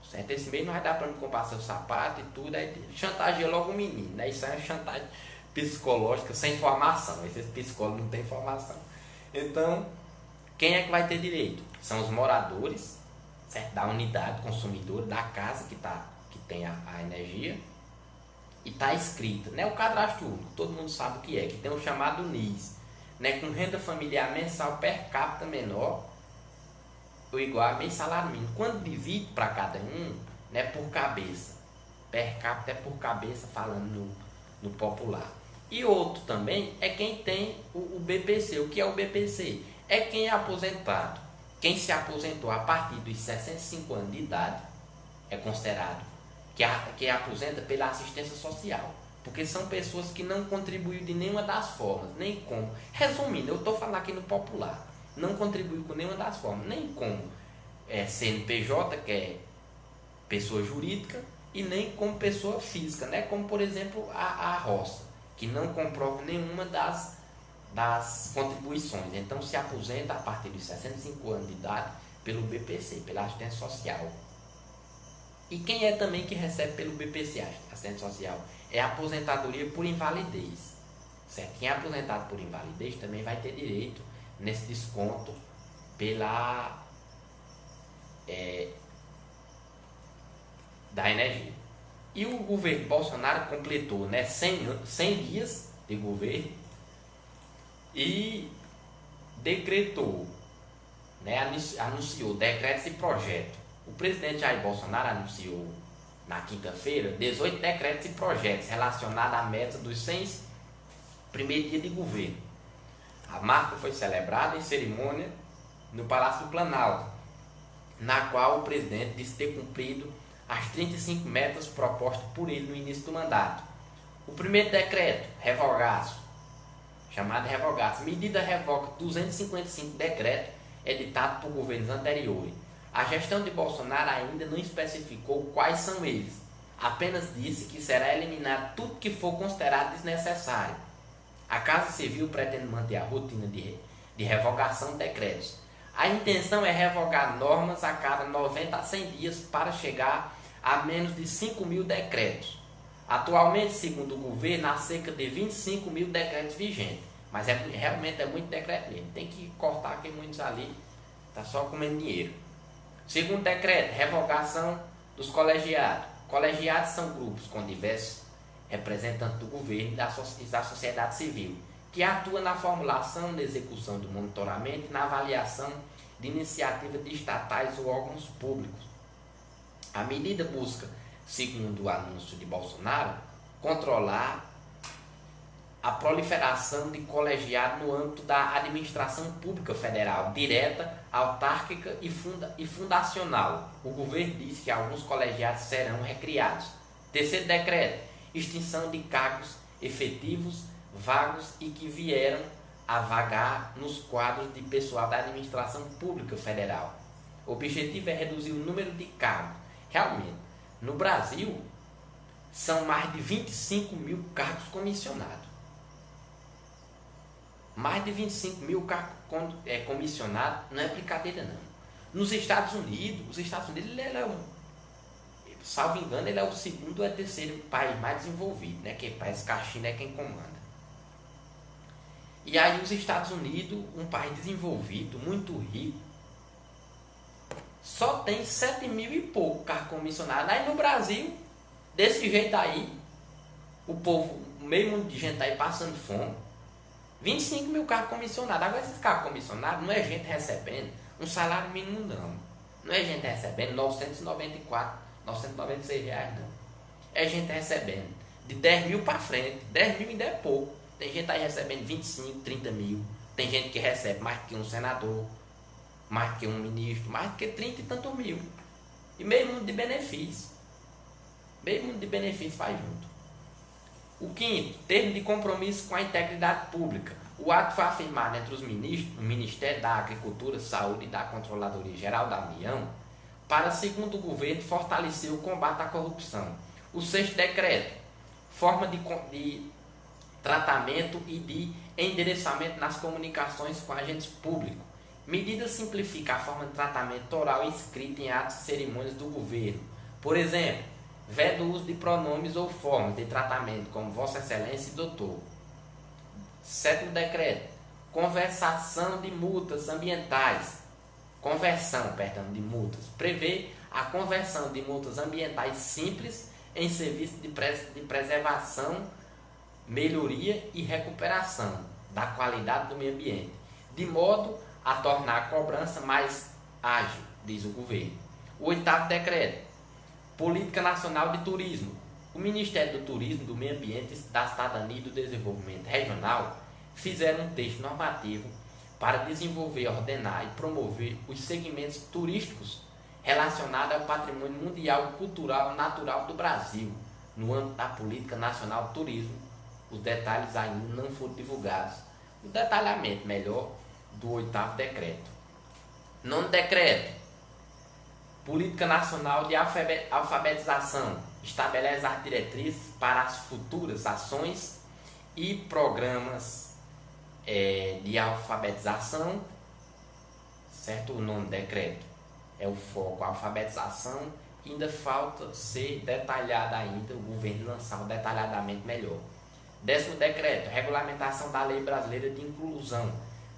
Certo? Esse mês não vai dar para me comprar seu sapato e tudo. Aí chantageia logo o menino. Né? Isso é chantagem psicológica sem formação. Esses psicólogos não têm formação. Então, quem é que vai ter direito? São os moradores, certo? Da unidade consumidora, da casa que tem a energia. E está escrito, né? O cadastro único, todo mundo sabe o que tem o chamado NIS, né? Com renda familiar mensal per capita menor ou igual a meio salário mínimo. Quando divide para cada um, né? Por cabeça, per capita é por cabeça, falando no popular. E outro também é quem tem o BPC. O que é o BPC? É quem é aposentado. Quem se aposentou a partir dos 65 anos de idade é considerado que aposenta pela assistência social, porque são pessoas que não contribuíram de nenhuma das formas, nem como, resumindo, eu estou falando aqui no popular, não contribuiu com nenhuma das formas, nem como CNPJ, que é pessoa jurídica, e nem como pessoa física, né? Como por exemplo a roça, que não comprova nenhuma das contribuições, então se aposenta a partir de 65 anos de idade pelo BPC, pela assistência social. E quem é também que recebe pelo BPC, assistente social? É a aposentadoria por invalidez. Certo? Quem é aposentado por invalidez também vai ter direito nesse desconto da energia. E o governo Bolsonaro completou, né, 100 dias de governo e decretou, né, anunciou decretos e projetos. O presidente Jair Bolsonaro anunciou na quinta-feira 18 decretos e projetos relacionados à meta dos 100 primeiros dias de governo. A marca foi celebrada em cerimônia no Palácio do Planalto, na qual o presidente disse ter cumprido as 35 metas propostas por ele no início do mandato. O primeiro decreto, revogaço, chamado revogaço, medida revoga 255 decretos editados por governos anteriores. A gestão de Bolsonaro ainda não especificou quais são eles, apenas disse que será eliminado tudo que for considerado desnecessário. A Casa Civil pretende manter a rotina de revogação de decretos. A intenção é revogar normas a cada 90 a 100 dias para chegar a menos de 5 mil decretos. Atualmente, segundo o governo, há cerca de 25 mil decretos vigentes, mas realmente é muito decreto mesmo. Tem que cortar que muitos ali estão só comendo dinheiro. Segundo decreto, revogação dos colegiados. Colegiados são grupos com diversos representantes do governo e da sociedade civil, que atuam na formulação e execução do monitoramento e na avaliação de iniciativas de estatais ou órgãos públicos. A medida busca, segundo o anúncio de Bolsonaro, controlar a proliferação de colegiado no âmbito da administração pública federal, direta, autárquica e fundacional. O governo diz que alguns colegiados serão recriados. Terceiro decreto, extinção de cargos efetivos, vagos e que vieram a vagar nos quadros de pessoal da administração pública federal. O objetivo é reduzir o número de cargos. Realmente, no Brasil, são mais de 25 mil cargos comissionados. Mais de 25 mil cargos comissionados, não é brincadeira não. Nos Estados Unidos, ele é salvo engano, ele é o segundo ou terceiro país mais desenvolvido, né? Que parece que a China é quem comanda. E aí os Estados Unidos, um país desenvolvido, muito rico, só tem 7 mil e pouco carros comissionados. Aí no Brasil, desse jeito aí, o povo, meio mundo de gente aí passando fome. 25 mil carros comissionados. Agora esses carros comissionados não é gente recebendo um salário mínimo não. Não é gente recebendo 994, 996 reais não. É gente recebendo de 10 mil para frente. 10 mil ainda é pouco. Tem gente aí recebendo 25, 30 mil. Tem gente que recebe mais que um senador, mais que um ministro, mais que 30 e tantos mil. E meio mundo de benefício. Meio mundo de benefício faz junto. O quinto, termo de compromisso com a integridade pública. O ato foi afirmado entre os ministros, o Ministério da Agricultura, Saúde e da Controladoria Geral da União, para, segundo o governo, fortalecer o combate à corrupção. O sexto decreto, forma de tratamento e de endereçamento nas comunicações com agentes públicos. Medida simplifica a forma de tratamento oral e escrita em atos e cerimônias do governo. Por exemplo, veda o uso de pronomes ou formas de tratamento como Vossa Excelência e Doutor. Sétimo decreto, conversão de multas ambientais. De multas. Prevê a conversão de multas ambientais simples em serviço de preservação, melhoria e recuperação da qualidade do meio ambiente, de modo a tornar a cobrança mais ágil, diz o governo. O oitavo decreto, Política Nacional de Turismo. O Ministério do Turismo, do Meio Ambiente, da Cidadania e do Desenvolvimento Regional fizeram um texto normativo para desenvolver, ordenar e promover os segmentos turísticos relacionados ao patrimônio mundial, cultural e natural do Brasil, no âmbito da Política Nacional de Turismo. Os detalhes ainda não foram divulgados. O detalhamento melhor do oitavo decreto. Nono decreto, Política Nacional de Alfabetização. Estabelece as diretrizes para as futuras ações e programas de alfabetização, certo? O nono decreto é o foco, a alfabetização. Ainda falta ser detalhada ainda, o governo lançar detalhadamente melhor. Décimo decreto, regulamentação da Lei Brasileira de Inclusão.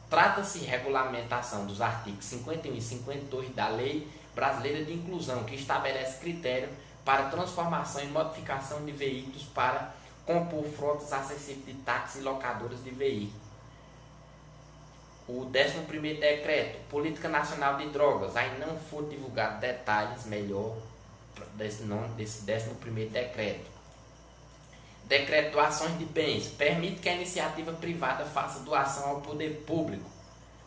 Trata-se de regulamentação dos artigos 51 e 52 da Lei Brasileira de Inclusão, que estabelece critérios para transformação e modificação de veículos para compor frotas acessíveis de táxis e locadoras de veículos. O 11º decreto, Política Nacional de Drogas. Aí não foram divulgados detalhes melhor desse 11º decreto. Decreto Doações de Bens. Permite que a iniciativa privada faça doação ao poder público.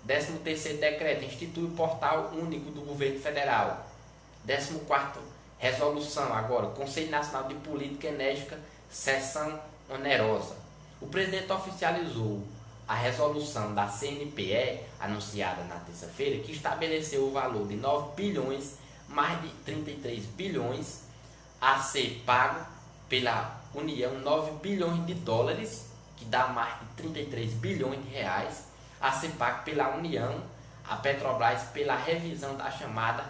13º decreto, institui o portal único do governo federal. 14º resolução agora, Conselho Nacional de Política Enérgica, sessão onerosa. O presidente oficializou a resolução da CNPE, anunciada na terça-feira, que estabeleceu o valor de 9 bilhões, mais de 33 bilhões, a ser pago pela União, 9 bilhões de dólares, que dá mais de 33 bilhões de reais, a ser pago pela União, a Petrobras, pela revisão da chamada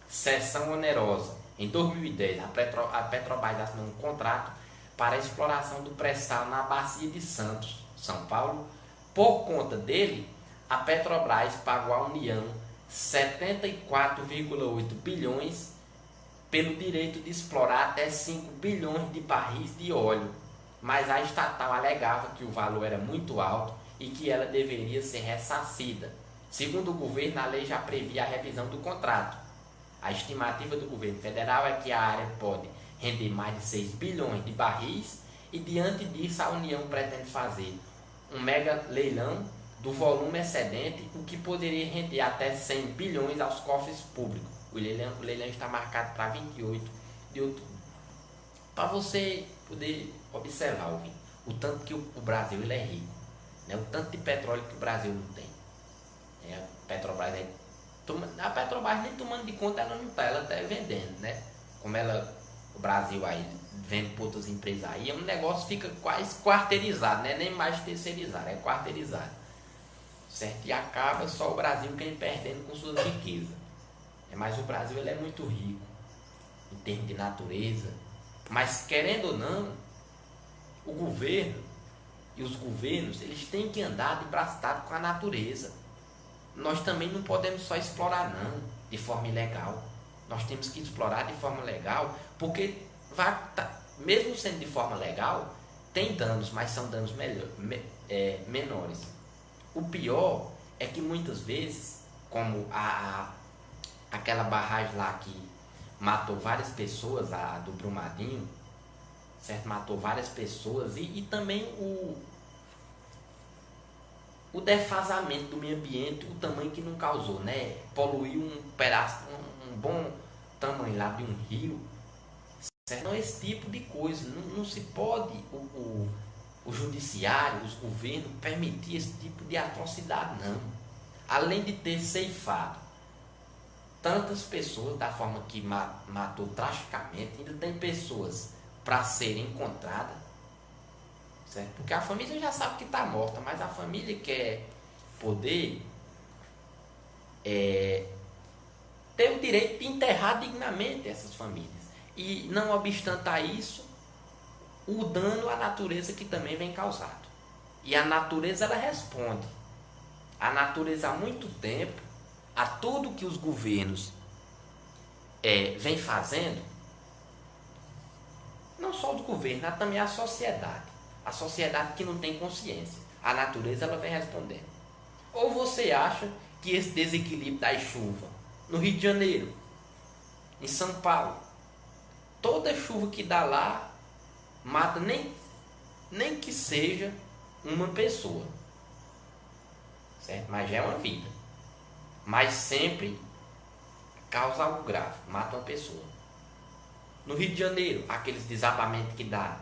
sessão onerosa. Em 2010, a Petrobras assinou um contrato para a exploração do pré-sal na Bacia de Santos, São Paulo. Por conta dele, a Petrobras pagou à União 74,8 bilhões pelo direito de explorar até 5 bilhões de barris de óleo. Mas a estatal alegava que o valor era muito alto e que ela deveria ser ressarcida. Segundo o governo, a lei já previa a revisão do contrato. A estimativa do governo federal é que a área pode render mais de 6 bilhões de barris e, diante disso, a União pretende fazer um mega leilão do volume excedente, o que poderia render até 100 bilhões aos cofres públicos. O leilão está marcado para 28 de outubro. Para você poder observar, o tanto que o Brasil ele é rico, né? O tanto de petróleo que o Brasil não tem. A Petrobras nem tomando de conta, ela não está, ela está vendendo, né? Como o Brasil aí vende para outras empresas aí, o negócio fica quase quarteirizado, né? Nem mais terceirizado, é quarteirizado, certo? E acaba só o Brasil quem perdendo com suas riquezas. Mas o Brasil ele é muito rico, em termos de natureza, mas querendo ou não, o governo e os governos, eles têm que andar de braço dado com a natureza. Nós também não podemos só explorar não, de forma ilegal. Nós temos que explorar de forma legal, porque mesmo sendo de forma legal, tem danos, mas são danos menores. O pior é que muitas vezes, como aquela barragem lá que matou várias pessoas, a do Brumadinho, certo? Matou várias pessoas e também o defasamento do meio ambiente, o tamanho que não causou, né? Poluiu um pedaço, um bom tamanho lá de um rio, certo? Então esse tipo de coisa, não se pode o judiciário, os governos permitir esse tipo de atrocidade, não. Além de ter ceifado tantas pessoas da forma que matou tragicamente, ainda tem pessoas para serem encontradas, certo? Porque a família já sabe que está morta, mas a família quer poder ter o direito de enterrar dignamente essas famílias. E não obstante a isso, o dano à natureza que também vem causado. E a natureza, ela responde. A natureza há muito tempo, a tudo que os governos vem fazendo, não só os governos, mas também a sociedade. A sociedade que não tem consciência. A natureza, ela vem respondendo. Ou você acha que esse desequilíbrio da chuva no Rio de Janeiro, em São Paulo, toda chuva que dá lá mata nem que seja uma pessoa, certo? Mas já é uma vida. Mas sempre causa algo grave, mata uma pessoa. No Rio de Janeiro, aqueles desabamentos que dá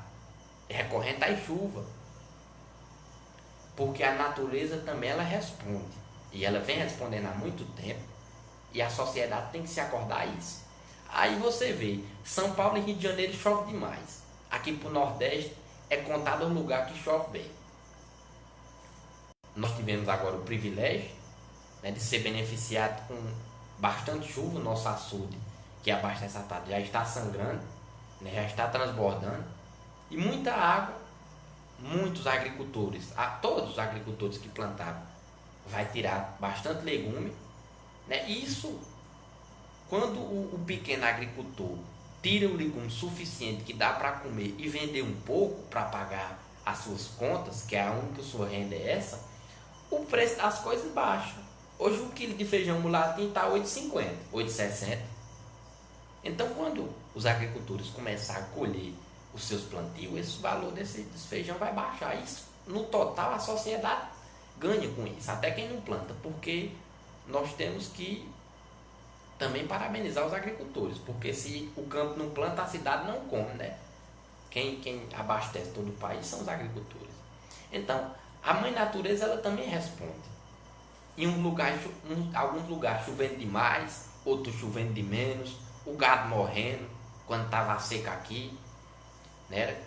é recorrente à chuva, porque a natureza também ela responde, e ela vem respondendo há muito tempo, e a sociedade tem que se acordar a isso. Aí você vê, São Paulo e Rio de Janeiro chove demais. Aqui para o Nordeste é contado um lugar que chove bem. Nós tivemos agora o privilégio, né, de ser beneficiado com bastante chuva. O nosso açude, que abastece a cidade, já está sangrando, né, já está transbordando. E muita água, muitos agricultores, todos os agricultores que plantaram, vai tirar bastante legume, né? Isso, quando o pequeno agricultor tira o legume suficiente que dá para comer e vender um pouco para pagar as suas contas, que é a única sua renda é essa, o preço das coisas baixa. Hoje o quilo de feijão mulatinho está R$ 8,50, 8,60. Então quando os agricultores começarem a colher os seus plantios, esse valor desse feijão vai baixar. Isso, no total, a sociedade ganha com isso, até quem não planta, porque nós temos que também parabenizar os agricultores, porque se o campo não planta, a cidade não come, né? Quem abastece todo o país são os agricultores. Então, a mãe natureza, ela também responde. Em alguns lugares chovendo demais, outros chovendo de menos, o gado morrendo quando estava seca aqui, né?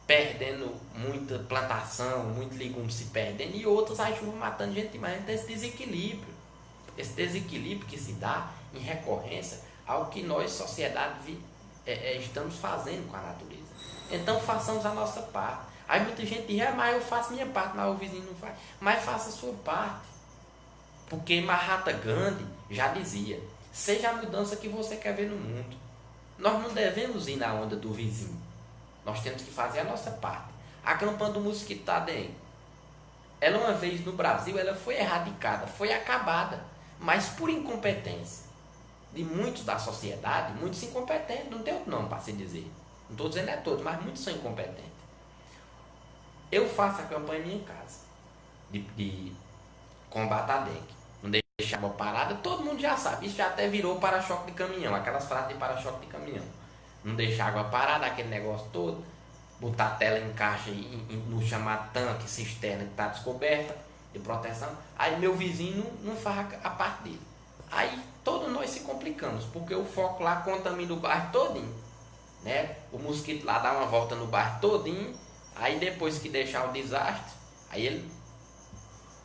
Perdendo muita plantação, muito legume se perdendo, e outros a chuva matando gente demais. Então esse desequilíbrio que se dá em recorrência ao que nós, sociedade, estamos fazendo com a natureza. Então façamos a nossa parte. Aí muita gente diz, mas eu faço minha parte, mas o vizinho não faz. Mas faça a sua parte. Porque Mahatma Gandhi já dizia, seja a mudança que você quer ver no mundo. Nós não devemos ir na onda do vizinho. Nós temos que fazer a nossa parte. A campanha do mosquito da dengue, ela uma vez no Brasil, ela foi erradicada, foi acabada, mas por incompetência de muitos da sociedade, muitos incompetentes, não tem outro nome para se dizer. Não estou dizendo todos, mas muitos são incompetentes. Eu faço a campanha em minha casa de combate à dengue. Não deixar água parada, todo mundo já sabe. Isso já até virou para-choque de caminhão, aquelas frases de para-choque de caminhão. Não deixar água parada, aquele negócio todo. Botar a tela em caixa no chamado tanque, cisterna que está descoberta, de proteção. Aí meu vizinho não faz a parte dele. Aí todos nós se complicamos, porque o foco lá contamina o bairro todinho, né? O mosquito lá dá uma volta no bairro todinho. Aí depois que deixar o desastre, aí ele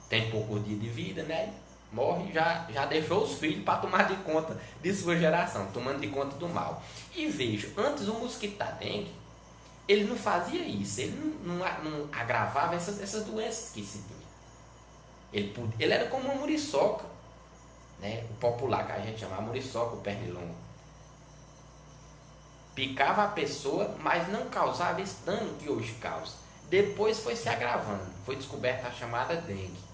tem pouco dia de vida, né? morre, já deixou os filhos para tomar de conta de sua geração, tomando de conta do mal. E vejo, antes o mosquito da dengue, ele não fazia isso, ele não agravava essas doenças que se tinha. Ele era como uma muriçoca, né? O popular que a gente chama, a muriçoca, o pernilongo. Picava a pessoa, mas não causava esse dano que hoje causa. Depois foi se agravando, foi descoberta a chamada dengue.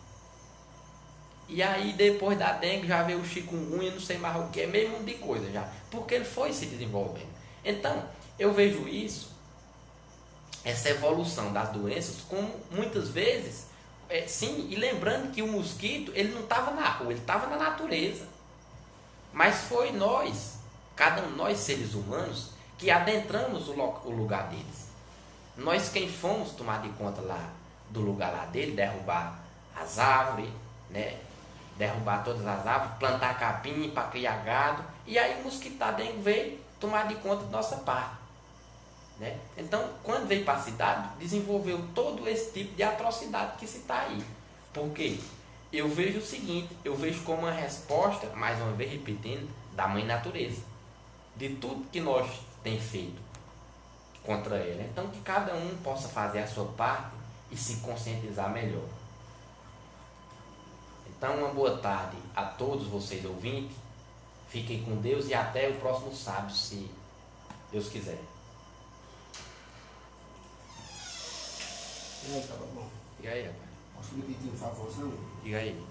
E aí depois da dengue já veio o chikungunya, não sei mais o que, meio mundo de coisa já, porque ele foi se desenvolvendo. Então, eu vejo isso, essa evolução das doenças, como muitas vezes, sim, e lembrando que o mosquito, ele não estava na rua, ele estava na natureza. Mas foi nós, cada um de nós seres humanos, que adentramos o lugar deles. Nós quem fomos tomar de conta lá do lugar lá dele, derrubar as árvores, né? Derrubar todas as árvores, plantar capim para criar gado, e aí o mosquito da dengue veio tomar de conta de nossa parte, né? Então, quando veio para a cidade, desenvolveu todo esse tipo de atrocidade que se está aí. Por quê? Eu vejo o seguinte, eu vejo como uma resposta, mais uma vez repetindo, da mãe natureza, de tudo que nós tem feito contra ela. Então que cada um possa fazer a sua parte e se conscientizar melhor. Então uma boa tarde a todos vocês ouvintes. Fiquem com Deus e até o próximo sábado, se Deus quiser. E aí, tá bom? Diga aí, rapaz. Posso lhe pedir um favor, senhor? Diga aí.